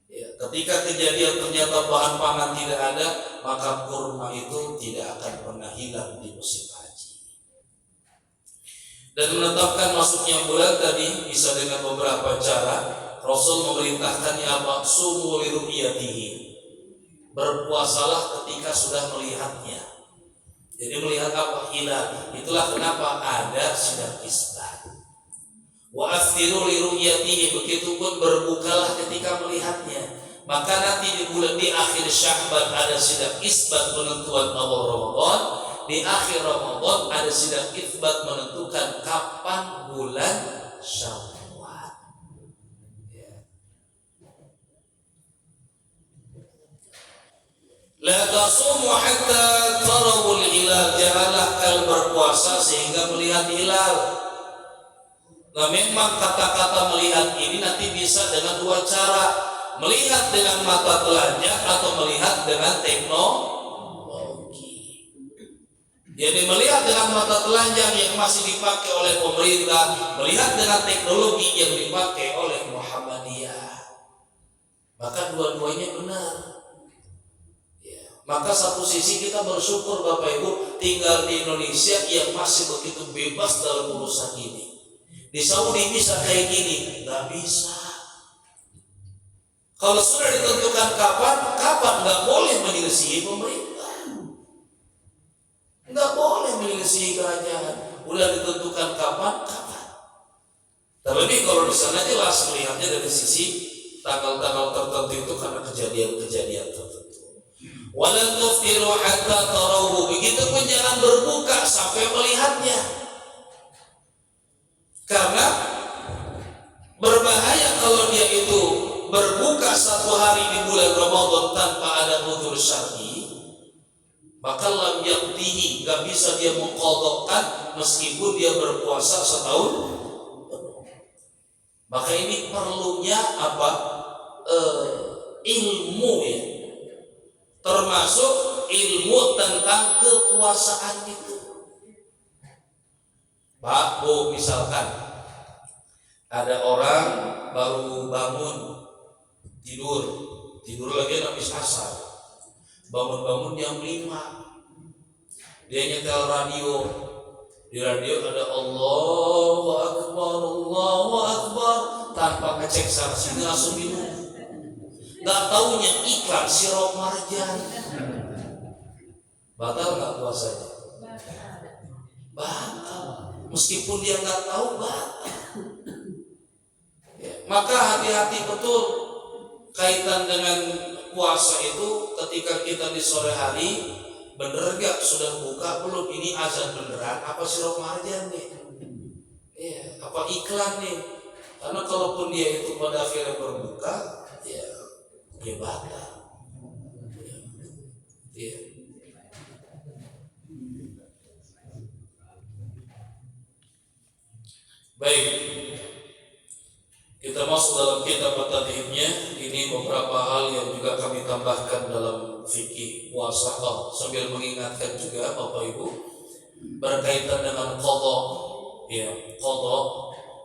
Speaker 2: Ya, ketika kejadian ternyata bahan pangan tidak ada, maka kurma itu tidak akan pernah hilang di musim haji. Dan menetapkan masuknya bulan tadi bisa dengan beberapa cara. Rasul memerintahkannya apa? Sumu li ru'yatihi. Berpuasalah ketika sudah melihatnya. Jadi melihat apa? Hilal. Itulah kenapa ada sidang isbat. Wa aftiru li ru'yatihi, begitupun berbukalah ketika melihatnya. Maka nanti di bulan di akhir Sya'ban ada sidang isbat penentuan awal Ramadan. Di akhir Ramadan ada sidang isbat menentukan kapan bulan Syawal. La tasumu hatta tarawul hilal, janganlah kalian berpuasa sehingga melihat hilal. Nah, memang kata-kata melihat ini nanti bisa dengan dua cara, melihat dengan mata telanjang atau melihat dengan teknologi. Jadi melihat dengan mata telanjang yang masih dipakai oleh pemerintah, melihat dengan teknologi yang dipakai oleh Muhammadiyah, maka dua-duanya benar. Maka satu sisi kita bersyukur Bapak Ibu tinggal di Indonesia yang masih begitu bebas dalam urusan ini. Di Saudi bisa kayak gini, nggak bisa. Kalau sudah ditentukan kapan nggak boleh menyelesaikan pemerintah, nggak boleh menyelesaikan kerajaan. Udah ditentukan kapan. Terlebih kalau di sana jelas melihatnya dari sisi tanggal-tanggal tertentu itu karena kejadian-kejadian tertentu. Walan tuftiru hatta tarawhu, begitupun jangan berbuka sampai melihatnya, karena berbahaya kalau dia itu berbuka satu hari di bulan Ramadan tanpa ada udzur syar'i, maka lam yaktihi, gak bisa dia mengqadhakan meskipun dia berpuasa setahun. Maka ini perlunya apa? Ilmu ya. Termasuk ilmu tentang kekuasaan itu. Pak, Bu, misalkan ada orang baru bangun tidur lagi habis asar, bangun jam 5, dia nyetel radio, di radio ada Allahu Akbar, tanpa ngecek sanksinya langsung minum. Gak taunya iklan sirup marjan. Batal gak puasanya? Batal. Meskipun dia gak tahu, batal. Ya, maka hati-hati betul kaitan dengan puasa itu. Ketika kita di sore hari, bener gak sudah buka belum? Ini azan beneran apa sirup marjan nih? Ya, apa iklan nih? Karena kalaupun dia itu pada akhirnya berbuka, ya batal. Ya. Baik, kita masuk dalam kitab at-tadhibnya. Ini beberapa hal yang juga kami tambahkan dalam fikih puasa, sambil mengingatkan juga Bapak Ibu berkaitan dengan qadha. Ya, qadha.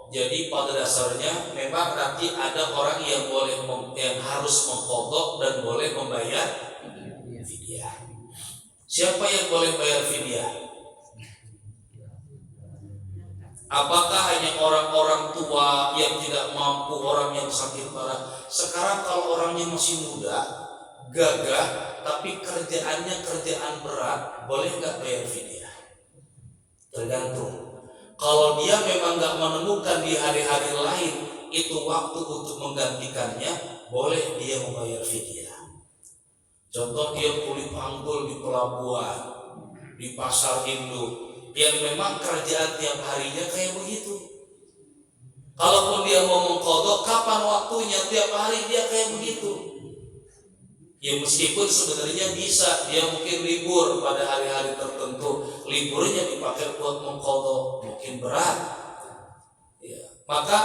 Speaker 2: Jadi pada dasarnya memang nanti ada orang yang yang harus mengqadha dan boleh membayar fidyah. Siapa yang boleh bayar fidyah? Apakah hanya orang-orang tua yang tidak mampu, orang yang sakit parah? Sekarang kalau orangnya masih muda, gagah, tapi kerjaannya kerjaan berat, boleh nggak bayar fidyah? Tergantung. Kalau dia memang nggak menemukan di hari-hari lain itu waktu untuk menggantikannya, boleh dia membayar fidyah. Contoh, dia kulit panggul di pelabuhan, di pasar induk, yang memang kerjaan tiap harinya kayak begitu. Kalaupun dia mau mengqadha, kapan waktunya? Tiap hari dia kayak begitu. Ya meskipun sebenarnya bisa dia mungkin libur pada hari-hari tertentu, liburnya dipakai buat mengqadha, mungkin berat. Ya, maka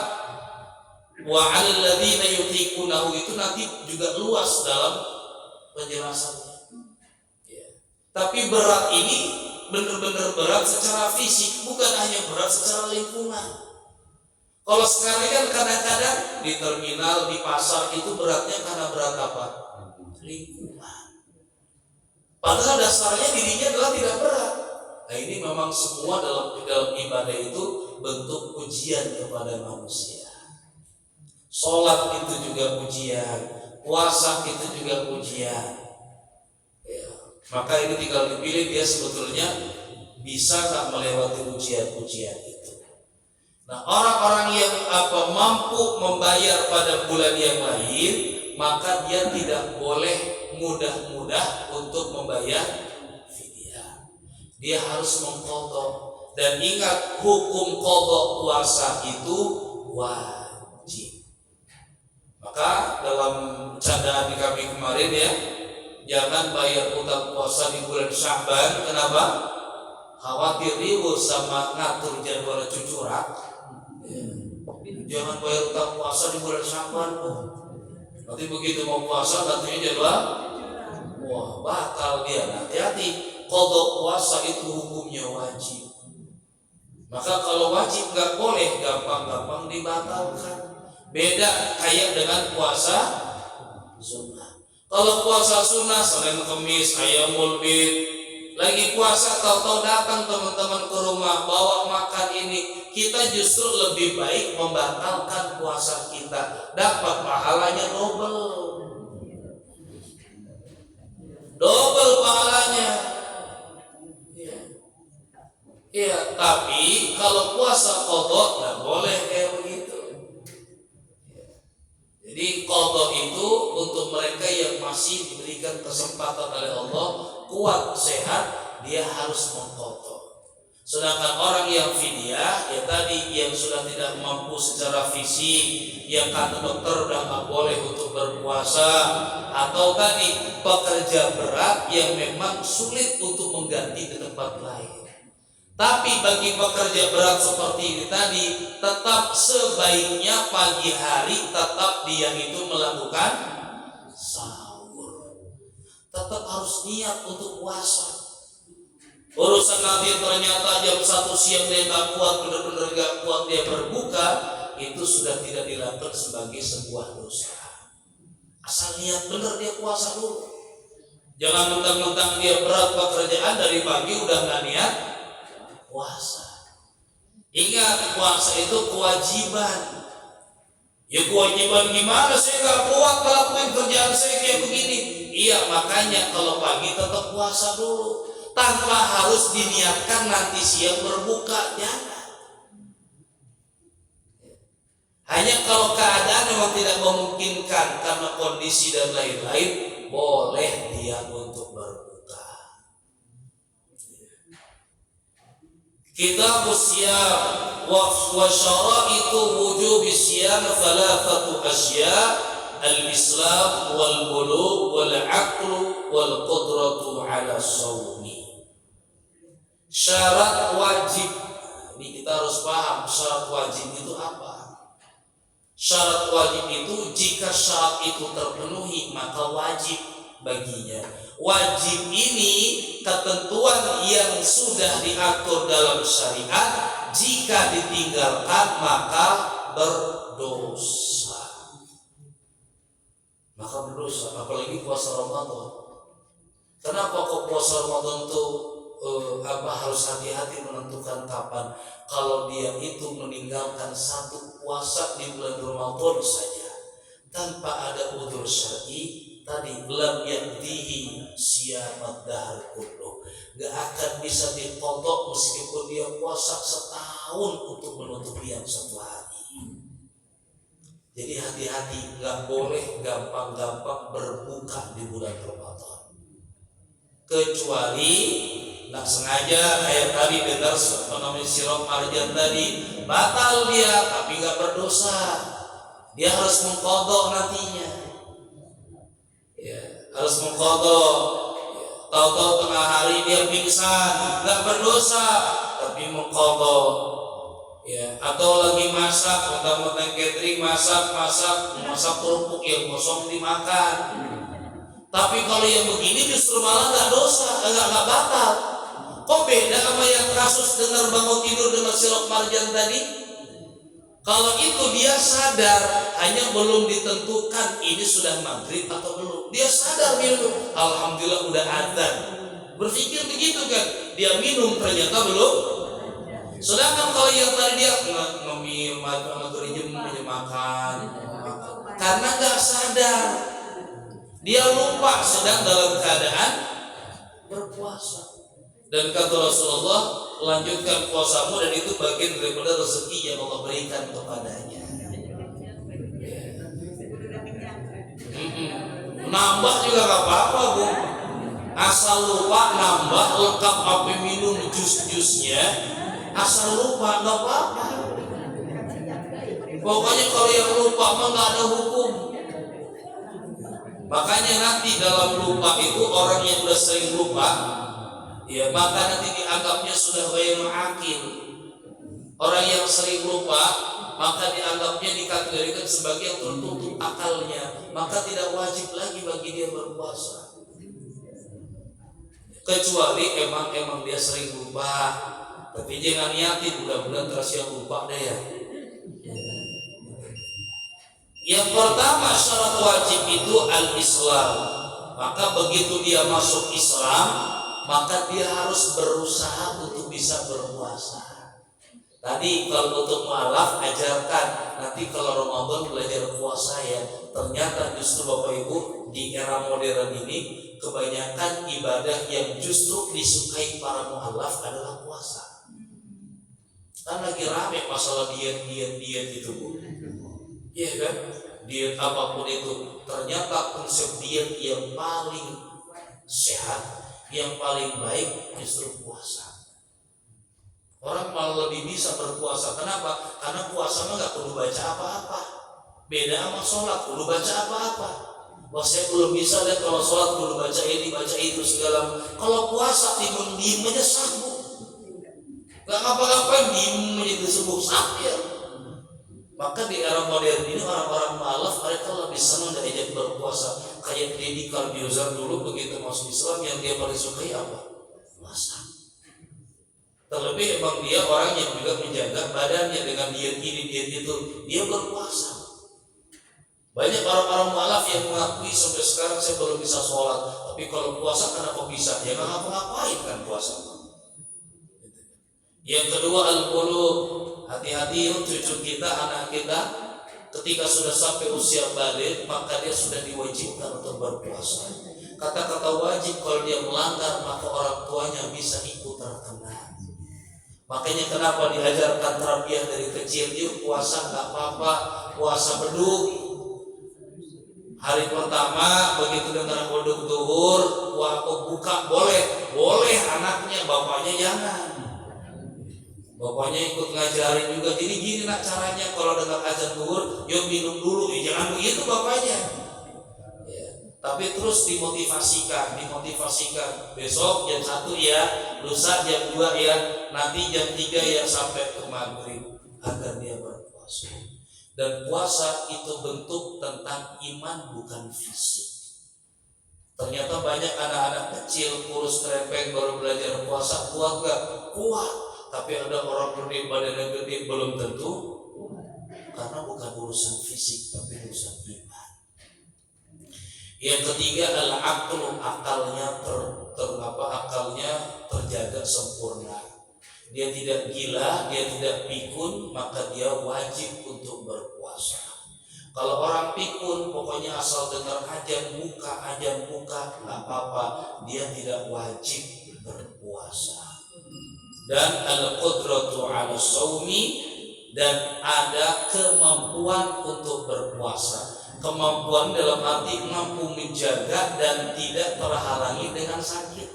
Speaker 2: wa 'alal ladzina yutiqunahu itu nanti juga luas dalam penjelasannya. Ya. Tapi berat ini benar-benar berat secara fisik, bukan hanya berat secara lingkungan. Kalau sekarang kan kadang-kadang di terminal, di pasar itu beratnya karena berat apa? Lingkungan. Padahal dasarnya dirinya adalah tidak berat. Nah ini memang semua dalam ibadah itu bentuk ujian kepada manusia. sholat itu juga ujian, puasa itu juga ujian. Ya. Maka ini tinggal dipilih dia sebetulnya bisa tak melewati ujian-ujian itu. Nah, orang-orang yang mampu membayar pada bulan yang lain, maka dia tidak boleh mudah-mudah untuk membayar fidyah. Dia harus mengqadha. Dan ingat, hukum qadha puasa itu wajib. Maka dalam candaan kami kemarin ya, jangan bayar utang puasa di bulan Sya'ban. Kenapa? Khawatir riweuh sama ngatur jadwal cucurak. Jangan bayar utang puasa di bulan Sya'ban. Nanti begitu mau puasa katanya jadwal, wah batal dia. Hati-hati, qadha puasa itu hukumnya wajib. Maka kalau wajib nggak boleh gampang-gampang dibatalkan. Beda kayak dengan puasa sunnah. Kalau puasa sunnah Senin Kamis Ayyamul Bid, lagi puasa tahu-tahu datang teman-teman ke rumah bawa makan ini, kita justru lebih baik membatalkan puasa kita, dapat pahalanya double pahalanya. Iya, tapi kalau puasa qadha nggak boleh kayak begitu. Jadi qadha itu untuk mereka yang masih diberikan kesempatan oleh Allah, kuat, sehat, dia harus mengqadha. Sedangkan orang yang fidyah, ya tadi yang sudah tidak mampu secara fisik, yang kata dokter udah nggak boleh untuk berpuasa, atau tadi pekerja berat yang memang sulit untuk mengganti ke tempat lain. Tapi bagi pekerja berat seperti ini tadi, tetap sebaiknya pagi hari tetap dia itu melakukan sahur. Tetap harus niat untuk puasa. Urusan nanti ternyata jam 1 siang dia tak kuat, benar-benar gak kuat dia berbuka, itu sudah tidak dilakukan sebagai sebuah dosa. Asal niat benar dia puasa dulu. Jangan mentang-mentang dia berat pekerjaan dari pagi udah gak niat puasa. Ingat, puasa itu kewajiban. Ya kewajiban gimana? Saya gak kuat ngelakuin kerjaan saya kayak begini. Iya, makanya kalau pagi tetap puasa dulu, tanpa harus diniatkan nanti siang berbuka. Jangan. Hanya kalau keadaan memang tidak memungkinkan karena kondisi dan lain-lain, boleh dia untuk berbuka. Kitab Siyam wa syara'itu wujubi siyam thalathatu asya, al-islam wal bulugh wal aqlu wal qudratu ala shaumi. Syarat wajib. Ini kita harus paham syarat wajib itu apa. Syarat wajib itu jika syarat itu terpenuhi maka wajib baginya. Wajib ini ketentuan yang sudah diatur dalam syariat, jika ditinggalkan maka berdosa. Maka berdosa, apalagi puasa Ramadan. Kenapa kok puasa Ramadan itu harus hati-hati menentukan kapan? Kalau dia itu meninggalkan satu puasa di bulan Ramadan saja tanpa ada udzur syar'i, tadi lam yakdihi siyamat dahr kullu, gak akan bisa ditontok meskipun dia puasa setahun untuk menutupi yang satu hari. Jadi hati-hati, gak boleh gampang-gampang berbuka di bulan Ramadan, kecuali nggak sengaja kayak tadi dengar sirop marjan tadi, batal dia tapi nggak berdosa, dia harus mengqadha nantinya. Ya, harus mengqadha. Tahu-tahu tengah hari dia pingsan, nggak berdosa tapi mengqadha. Ya, atau lagi masak, mentang-mentang catering masak kerupuk yang kosong dimakan. Tapi kalau yang begini justru malah nggak dosa, nggak batal. Kok beda sama yang kasus dengar bangun tidur dengan sirop marjan tadi? Kalau itu dia sadar, hanya belum ditentukan ini sudah maghrib atau belum. Dia sadar minum, alhamdulillah udah adzan. Berpikir begitu kan? Dia minum ternyata belum. Sedangkan kalau yang tadi dia ngemil, makan, karena nggak sadar. Dia lupa sedang dalam keadaan berpuasa. Dan kata Rasulullah, lanjutkan puasamu dan itu bagian daripada rezeki yang Allah berikan kepadanya. Nambah juga nggak apa-apa, Bu. Asal lupa nambah, lengkap sampai minum jus-jusnya, asal lupa nggak apa-apa. Pokoknya kalau yang lupa mah nggak ada hukum. Makanya nanti dalam lupa itu orang yang sudah sering lupa, ya maka nanti dianggapnya sudah ghairul aqil. Orang yang sering lupa maka dianggapnya dikategorikan sebagai yang tertutup akalnya, maka tidak wajib lagi bagi dia berpuasa. Kecuali emang dia sering lupa, tapi jangan niatin mudah-mudahan terus yang lupa deh ya. Yang pertama syarat wajib itu al-Islam. Maka begitu dia masuk Islam, maka dia harus berusaha untuk bisa berpuasa. Tadi kalau untuk mu'alaf ajarkan, nanti kalau Ramadan belajar puasa ya. Ternyata justru Bapak Ibu di era modern ini kebanyakan ibadah yang justru disukai para mu'alaf adalah puasa. Kan lagi rame masalah diet itu, Bu. Iya kan? Diet apapun itu, ternyata konsep diet yang paling sehat, yang paling baik justru puasa. Orang malah lebih bisa berpuasa. Kenapa? Karena puasa mah gak perlu baca apa-apa. Beda sama sholat, perlu baca apa-apa. Wah, saya belum bisa lihat kalau sholat perlu baca ini, baca itu segala. Kalau puasa diem aja sanggup. Gak ngapa-ngapain diem aja sembuh sakit. Maka di era modern ini orang-orang mu'alaf mereka lebih senang diajak berpuasa. Kayak Deddy Corbuzier dulu begitu masuk Islam yang dia paling sukai apa? Puasa. Terlebih emang dia orang yang juga menjaga badannya dengan diet ini diet itu, dia berpuasa. Banyak orang-orang mu'alaf yang mengakui sampai sekarang saya belum bisa sholat, tapi kalau puasa kenapa bisa? Ya nggak ngapa-ngapain kan puasa. Yang kedua al-qulub. Hati-hati cucu kita, anak kita ketika sudah sampai usia balik maka dia sudah diwajibkan untuk berpuasa. Kata-kata wajib kalau dia melanggar maka orang tuanya bisa ikut terkena. Makanya kenapa diajarkan tarbiyah dari kecil, yuk puasa nggak apa-apa, puasa beduk. Hari pertama begitu dengar beduk zuhur, buka boleh anaknya, bapaknya jangan. Bapaknya ikut ngajarin juga. Jadi gini nak caranya kalau dengar azan zuhur, yuk minum dulu. Jangan begitu bapaknya. Ya. Tapi terus dimotivasikan. Besok jam 1 ya, lusa jam 2 ya, nanti jam 3 ya sampai ke maghrib agar dia berpuasa. Dan puasa itu bentuk tentang iman bukan fisik. Ternyata banyak anak-anak kecil kurus krempeng baru belajar puasa, kuat gak? Kuat. Tapi ada orang gede, badannya gede, belum tentu. Karena bukan urusan fisik, tapi urusan iman. Yang ketiga adalah akalnya akalnya terjaga sempurna. Dia tidak gila, dia tidak pikun, maka dia wajib untuk berpuasa. Kalau orang pikun, pokoknya asal dengar ajan buka, nggak apa-apa, dia tidak wajib berpuasa. Dan al-qudratu 'ala shaumi, dan ada kemampuan untuk berpuasa. Kemampuan dalam arti mampu menjaga dan tidak terhalangi dengan sakit.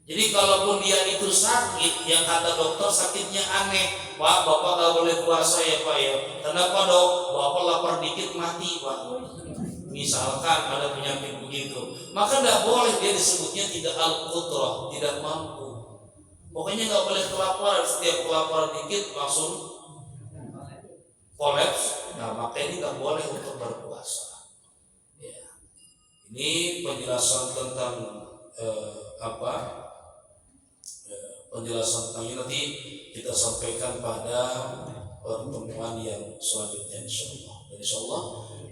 Speaker 2: Jadi kalaupun dia itu sakit, yang kata dokter sakitnya aneh, Pak, Bapak gak boleh puasa ya Pak ya. Kenapa dok? Bapak lapar dikit mati Pak. Misalkan ada penyakit begitu, maka tidak boleh dia disebutnya tidak al-qudrah, tidak mampu. Pokoknya nggak boleh kelaparan, setiap kelaparan dikit langsung kolaps. Nah, maka ini nggak boleh untuk berpuasa. Ya. Ini penjelasan tentang penjelasan tentang ini nanti kita sampaikan pada pertemuan yang selanjutnya insyaallah. Dan insyaallah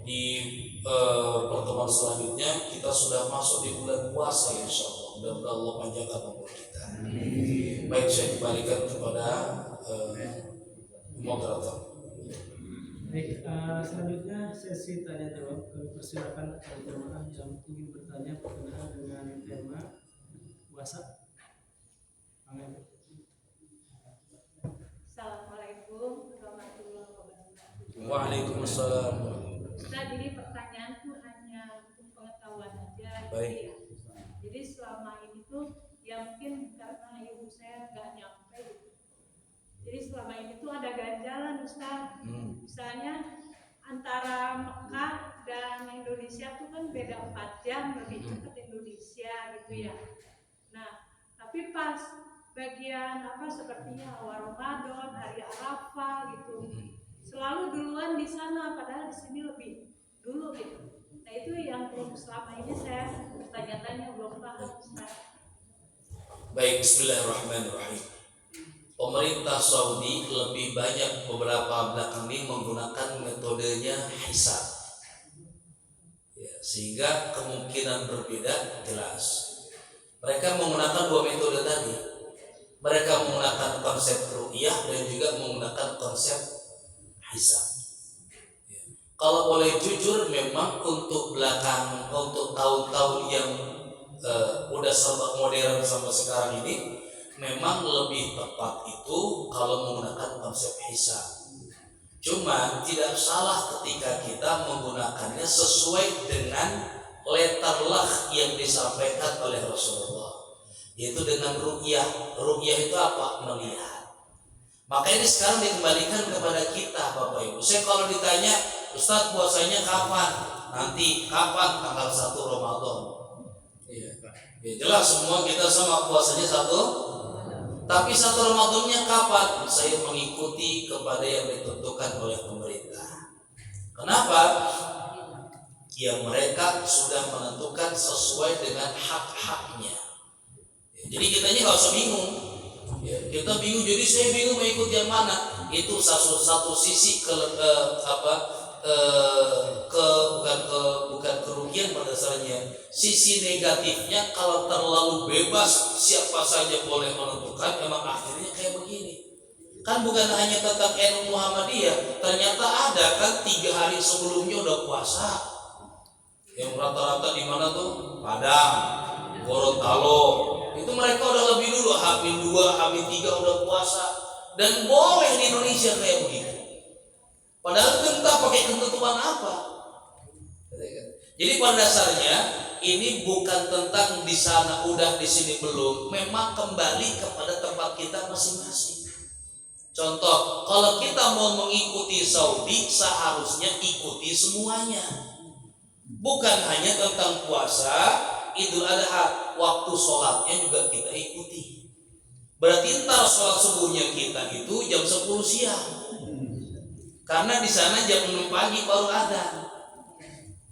Speaker 2: di pertemuan selanjutnya kita sudah masuk di bulan puasa insyaallah. Mudah-mudahan Allah panjangkan umur kita. Baik, saya kembalikan kepada moderator.
Speaker 1: Baik, selanjutnya sesi tanya jawab. Kami persilakan kepada jemaah yang ingin bertanya berkenaan dengan tema puasa. Amin.
Speaker 3: Assalamualaikum warahmatullahi wabarakatuh.
Speaker 2: Waalaikumsalam.
Speaker 3: Ustaz, jadi pertanyaanku hanya untuk pengetahuan aja.
Speaker 2: Baik.
Speaker 3: Jadi selama ini tuh ya mungkin karena ibu saya nggak nyampe gitu. Jadi selama ini tuh ada ganjalan Ustaz. Misalnya antara Mekah dan Indonesia tuh kan beda 4 jam, lebih cepat Indonesia gitu ya. Nah, tapi pas bagian sepertinya awal Ramadan, hari Arafah gitu, selalu duluan di sana, padahal di sini lebih dulu gitu. Nah itu yang belum selama ini saya bertanya-tanya, belum paham Ustaz.
Speaker 2: Baik, bismillahirrahmanirrahim. Pemerintah Saudi lebih banyak beberapa belakang ini menggunakan metodenya hisab, ya, sehingga kemungkinan berbeda jelas. Mereka menggunakan dua metode tadi. Mereka menggunakan konsep ru'yah dan juga menggunakan konsep hisab. Ya. Kalau boleh jujur, memang untuk tahun-tahun yang udah serba modern sampai sekarang ini, memang lebih tepat itu kalau menggunakan konsep hisab. Cuma tidak salah ketika kita menggunakannya sesuai dengan letterlah yang disampaikan oleh Rasulullah, yaitu dengan ru'yah. Ru'yah itu apa? Melihat. Maka ini sekarang dikembalikan kepada kita, Bapak Ibu. Saya kalau ditanya, Ustadz puasanya kapan? Nanti kapan? Tanggal 1 Ramadan. Iya. Ya jelas semua kita sama puasanya 1. Tapi 1 Ramadannya kapan? Saya mengikuti kepada yang ditentukan oleh pemerintah. Kenapa? Ya mereka sudah menentukan sesuai dengan hak-haknya. Ya, jadi kitanya nggak usah bingung. Ya, kita bingung. Jadi saya bingung mau ikut yang mana? Itu satu sisi bukan kerugian pada dasarnya. Sisi negatifnya kalau terlalu bebas siapa saja boleh menentukan, emang akhirnya kayak begini. Kan bukan hanya tentang NU Muhammadiyah, ternyata ada kan 3 hari sebelumnya udah puasa. Yang rata-rata di mana tuh? Padang, Gorontalo. Itu mereka udah lebih dulu, H-2, H-3 udah puasa. Dan boleh di Indonesia kayak begitu. Padahal kita pakai ketentuan apa? Jadi pada dasarnya ini bukan tentang di sana udah di sini belum. Memang kembali kepada tempat kita masing-masing. Contoh, kalau kita mau mengikuti Saudi, seharusnya ikuti semuanya. Bukan hanya tentang puasa, Idul Adha, waktu sholatnya juga kita ikuti. Berarti ntar sholat subuhnya kita itu jam 10 siang. Karena di sana jam 6 pagi baru ada.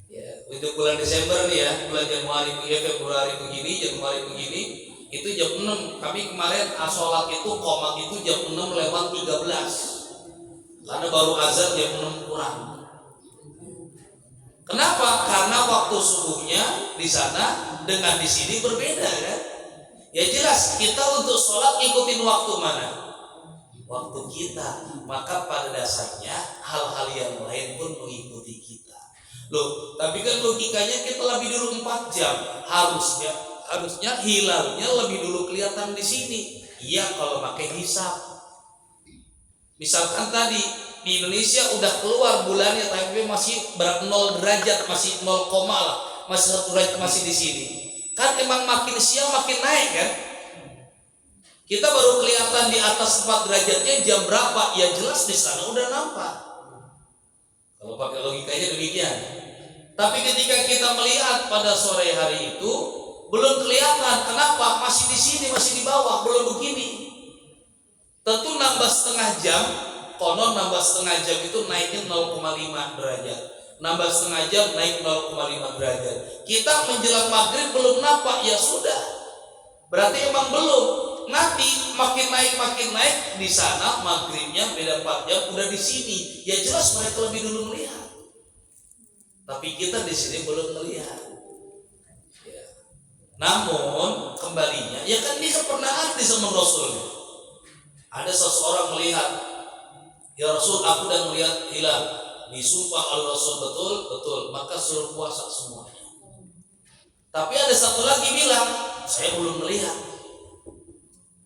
Speaker 2: Ya, itu bulan Desember nih ya, bulan Januari, Februari begini, Januari begini, itu jam 6. Kami kemarin sholat itu komat itu jam 6 lewat 13. Karena baru azan jam 6 kurang. Kenapa? Karena waktu subuhnya di sana dengan di sini berbeda kan? Ya jelas kita untuk sholat ikutin waktu mana? Waktu kita. Maka pada dasarnya hal-hal yang lain pun mengikuti kita. Loh, tapi kan logikanya kita lebih dulu 4 jam. Harusnya hilalnya lebih dulu kelihatan di sini. Iya kalau pakai hisab. Misalkan tadi di Indonesia udah keluar bulannya tapi masih 0 derajat, masih 0, lah, masih 1 derajat masih di sini. Kan emang makin siang makin naik kan? Kita baru kelihatan di atas 4 derajatnya jam berapa? Ya jelas di sana udah nampak. Kalau pakai logikanya demikian. Tapi ketika kita melihat pada sore hari itu belum kelihatan. Kenapa? Masih di sini, masih di bawah, belum begini. Tentu nambah setengah jam. Konon nambah setengah jam itu naiknya 0,5 derajat. Nambah setengah jam naik 0,5 derajat. Kita menjelang maghrib belum nampak, ya sudah. Berarti emang belum. Nanti makin naik di sana maghribnya beda 4 jam udah di sini. Ya jelas mereka lebih dulu melihat. Tapi kita di sini belum melihat. Ya. Namun kembalinya, ya kan dia pernah ada di zaman Rasul. Ada seseorang melihat, ya Rasul, aku udah melihat hilal. disumpah Allah Rasul betul, maka suruh puasa semuanya. Tapi ada satu lagi bilang, saya belum melihat.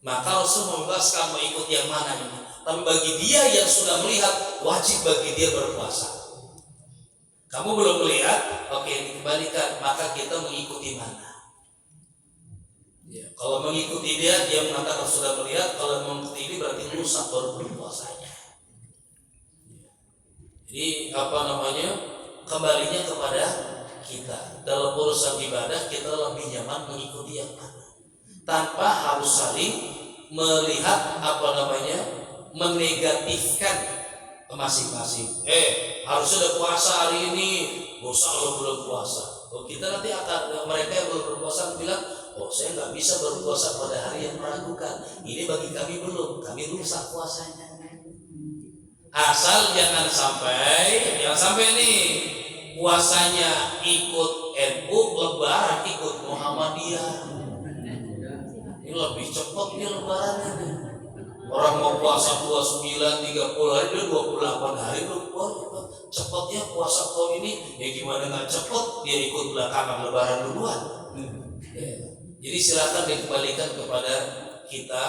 Speaker 2: Maka Rasul membebaskan mau ikut yang mana ini. Tapi bagi dia yang sudah melihat, wajib bagi dia berpuasa. Kamu belum melihat, oke, dikembalikan, maka kita mengikuti mana? Ya, kalau mengikuti dia mengatakan sudah melihat. Kalau mengikuti ini berarti rusak baru berpuasanya. Jadi kembalinya kepada kita. Dalam urusan ibadah kita lebih nyaman mengikuti yang mana, tanpa harus saling melihat menegatifkan masing-masing. Harusnya udah puasa hari ini, dosa lo belum puasa. Kita nanti akan, mereka yang belum berpuasa bilang, saya nggak bisa berpuasa pada hari yang meragukan. Ini bagi kami belum, kami rusak puasanya. Asal jangan sampai nih puasanya ikut NU, Lebaran ikut Muhammadiyah. Ini lebih cepat nih Lebarannya nih. Orang mau puasa 29, 30 hari, dia 28 hari belum puasa. Cepatnya puasa tahun ini, ya gimana nggak cepat dia ikut belakangan Lebaran duluan. Jadi silakan dikembalikan kepada kita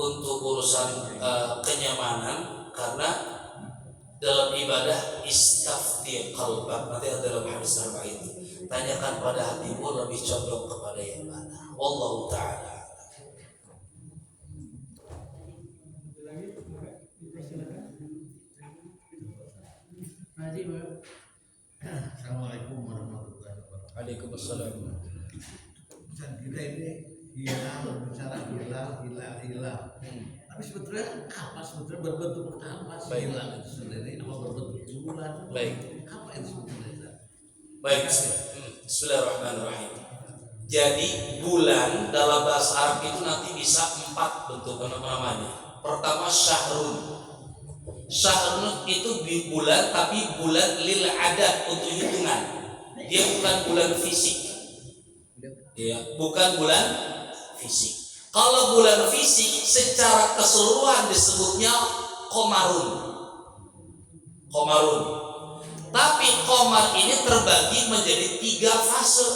Speaker 2: untuk urusan kenyamanan, karena dalam ibadah istafti qalbak, nanti ada dalam hadis arba'in, tanyakan pada hatimu lebih condong kepada yang mana. Wallahu ta'ala.
Speaker 4: Assalamualaikum warahmatullahi wabarakatuh.
Speaker 2: Waalaikumsalam.
Speaker 4: Pesan kita ini bicara hilal. Tapi sebetulnya apa? Sebetulnya berbentuk apa sih hilal itu sendiri? Apa berbentuk bulan?
Speaker 2: Baik.
Speaker 4: Apa itu sebetulnya?
Speaker 2: Baik. Bismillahirrahmanirrahim. Jadi bulan dalam bahasa Arab itu nanti bisa 4 bentuk namanya. Pertama syahrun. Syahrun itu bulan, tapi bulan lil adad, untuk hitungan. Dia bukan bulan fisik. Ya, bukan bulan fisik. Kalau bulan fisik secara keseluruhan disebutnya Qomarun. Tapi Qomar ini terbagi menjadi 3 fase.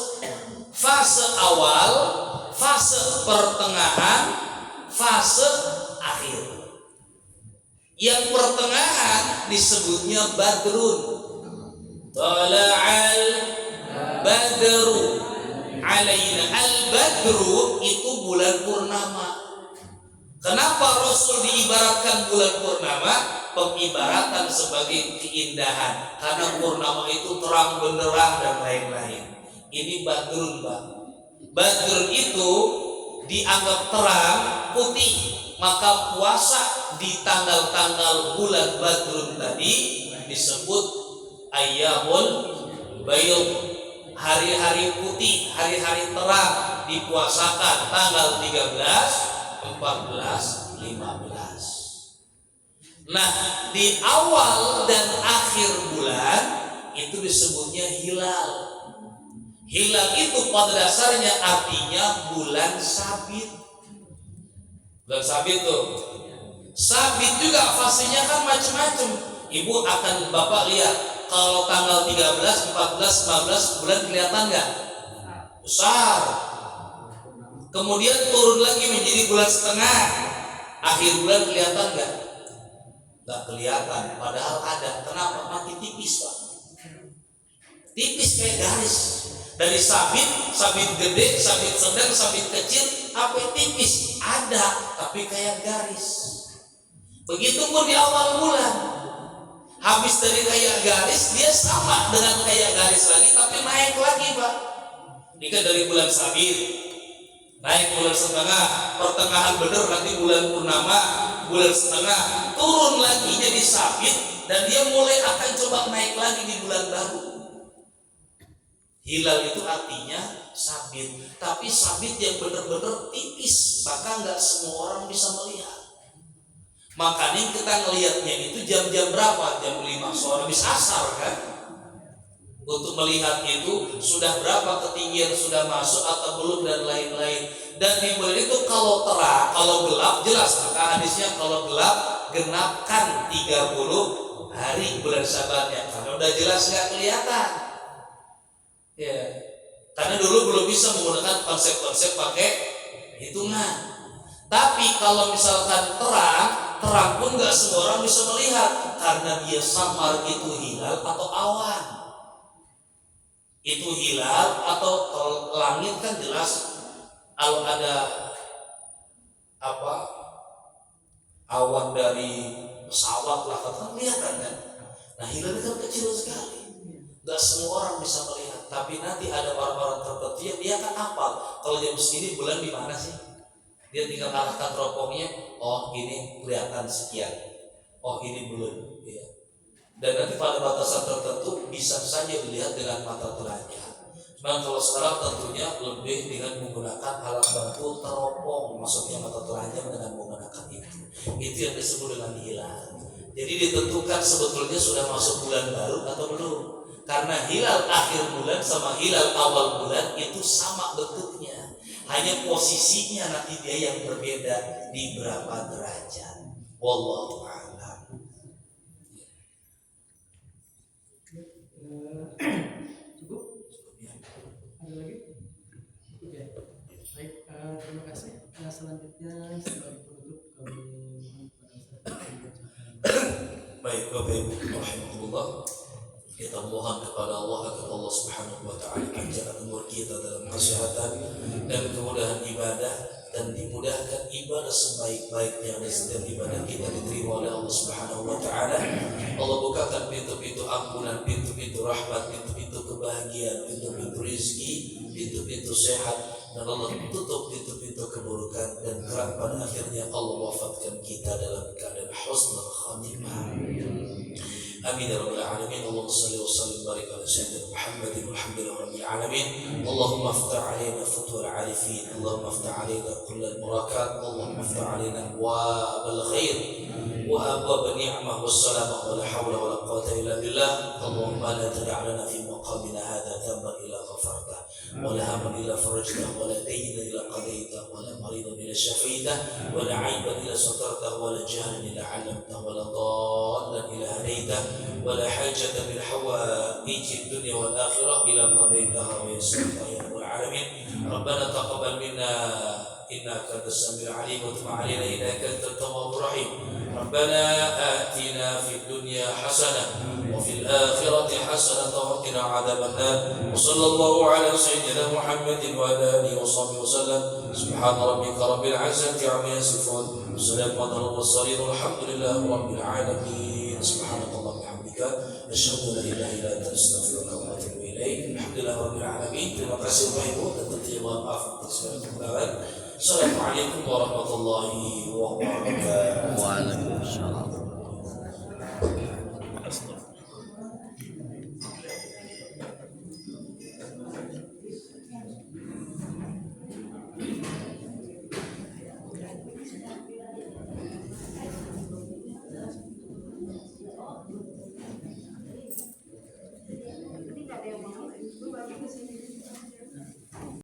Speaker 2: Fase awal, fase pertengahan, fase akhir. Yang pertengahan disebutnya Badrun. Tala'al Badru alaina. Al-Badru itu bulan purnama. Kenapa Rasul diibaratkan bulan purnama? Pengibaratan sebagai keindahan, karena purnama itu terang benderang dan lain-lain. Ini Badrun, Pak. Badrun itu dianggap terang, putih. Maka puasa di tanggal-tanggal bulan Badrun tadi disebut Ayyamul Bayd, hari-hari putih, hari-hari terang, dipuasakan tanggal 13, 14, 15. Nah, di awal dan akhir bulan itu disebutnya hilal. Hilal itu pada dasarnya artinya bulan sabit. Bulan sabit tuh. Sabit juga fasenya kan macam-macam. Ibu akan Bapak lihat, kalau tanggal 13, 14, 15 bulan kelihatan nggak? Besar. Kemudian turun lagi menjadi bulan setengah. Akhir bulan kelihatan nggak? Nggak kelihatan. Padahal ada. Kenapa? Makin tipis, Pak. Tipis kayak garis. Dari sabit, sabit gede, sabit sedang, sabit kecil, apa tipis? Ada, tapi kayak garis. Begitupun di awal bulan. Habis dari kayak garis, dia sama dengan kayak garis lagi, tapi naik lagi, Pak. Ini kan dari bulan sabit, naik bulan setengah, pertengahan bener nanti bulan purnama, bulan setengah, turun lagi jadi sabit, dan dia mulai akan coba naik lagi di bulan baru. Hilal itu artinya sabit, tapi sabit yang benar-benar tipis, maka nggak semua orang bisa melihat. Makanya kita ngelihatnya itu jam-jam berapa? Jam 5 sore, habis asar kan? Untuk melihat itu sudah berapa ketinggian sudah masuk atau belum dan lain-lain. Dan di bulan itu kalau terang, kalau gelap jelas, maka hadisnya kalau gelap genapkan 30 hari bulan Syabannya, karena udah jelas nggak kelihatan. Ya, karena dulu belum bisa menggunakan konsep-konsep pakai hitungan. Tapi kalau misalkan terang pun nggak semua orang bisa melihat, karena dia samar itu hilal atau awan. Itu hilal atau langit kan jelas. Kalau ada awan dari pesawat lah kan kelihatan kan. Nah hilal itu kan kecil sekali, nggak semua orang bisa melihat. Tapi nanti ada orang-orang tertentu yang dia akan hafal. Kalau jam segini bulan di mana sih? Dia tinggal arahkan teropongnya. Oh ini kelihatan sekian. Oh ini bulan. Ya. Dan nanti pada batasan tertentu bisa saja dilihat dengan mata telanjang. Cuma kalau sekarang tentunya lebih dengan menggunakan alat bantu teropong, maksudnya mata telanjang dengan menggunakan itu. Itu yang disebut dengan hilal. Jadi ditentukan sebetulnya sudah masuk bulan baru atau belum. Karena hilal akhir bulan sama hilal awal bulan itu sama bentuknya. Hanya posisinya nanti dia yang berbeda di berapa derajat. Wallahu a'lam.
Speaker 1: Cukup? Ada lagi? Oke. Baik, terima kasih. Selanjutnya sebagai penutup kami mohon kepada
Speaker 2: Baik, Bapak Ibu rahimahullah, kita mohon kepada Allah agar Allah Subhanahu wa taala panjangkan umur kita dalam kesehatan dan kemudahan ibadah, dan dimudahkan ibadah sebaik-baiknya, dan setiap ibadah kita diterima oleh Allah Subhanahu wa taala. Allah bukakan pintu-pintu ampunan, pintu-pintu rahmat, pintu-pintu kebahagiaan, pintu-pintu rezeki, pintu-pintu sehat, dan Allah tutup pintu-pintu keburukan, dan kelak pada akhirnya Allah wafatkan kita dalam keadaan husnul khatimah. Amin ya rabbal alamin. Allahumma shalli wa sallim barik ala sayyidina Muhammadin walhamdulillahi rabbil alamin. Allahumma aftah alaina futuhal arifin, Allahumma aftah alaina kullal murakat, Allahumma aftah alaina abwabal khair wa abwabal ni'mah was salamah wa la hawla wa la quwwata illa billah. Allahumma la tad'a lana fi maqamina hadha dhanban illa ghafartah, wa la hamman illa farajtah, wa la dayna illa qadaytah, wa la maridan illa shafaitah, wa la 'ayban illa satartah, wa la jahlan illa 'allamtah, wa la dhallan illa hadaitah, ولا حاجة من حوائج الدنيا والآخرة إلا قضيتها ويسرتها يا رب العالمين. ربنا تقبل منا إنك أنت السميع العليم وتب علينا إنك أنت التواب الرحيم. ربنا آتنا في الدنيا حسنة وفي الآخرة حسنة وقنا عذاب النار. وصلى الله على سيدنا محمد وعلى آله وصحبه وسلم. سبحان ربك رب العزة عما يصفون وسلام على المرسلين والحمد لله رب العالمين. سبحانك اللهم وبحمدك أشهد أن لا إله إلا أنت أستغفرك وأتوب إليك. الحمد لله رب العالمين. Terima kasih Bapak Ibu, dan tentunya mohon maaf atas segala kekurangan. Assalamualaikum warahmatullahi wabarakatuh.
Speaker 4: Waalaikumsalam.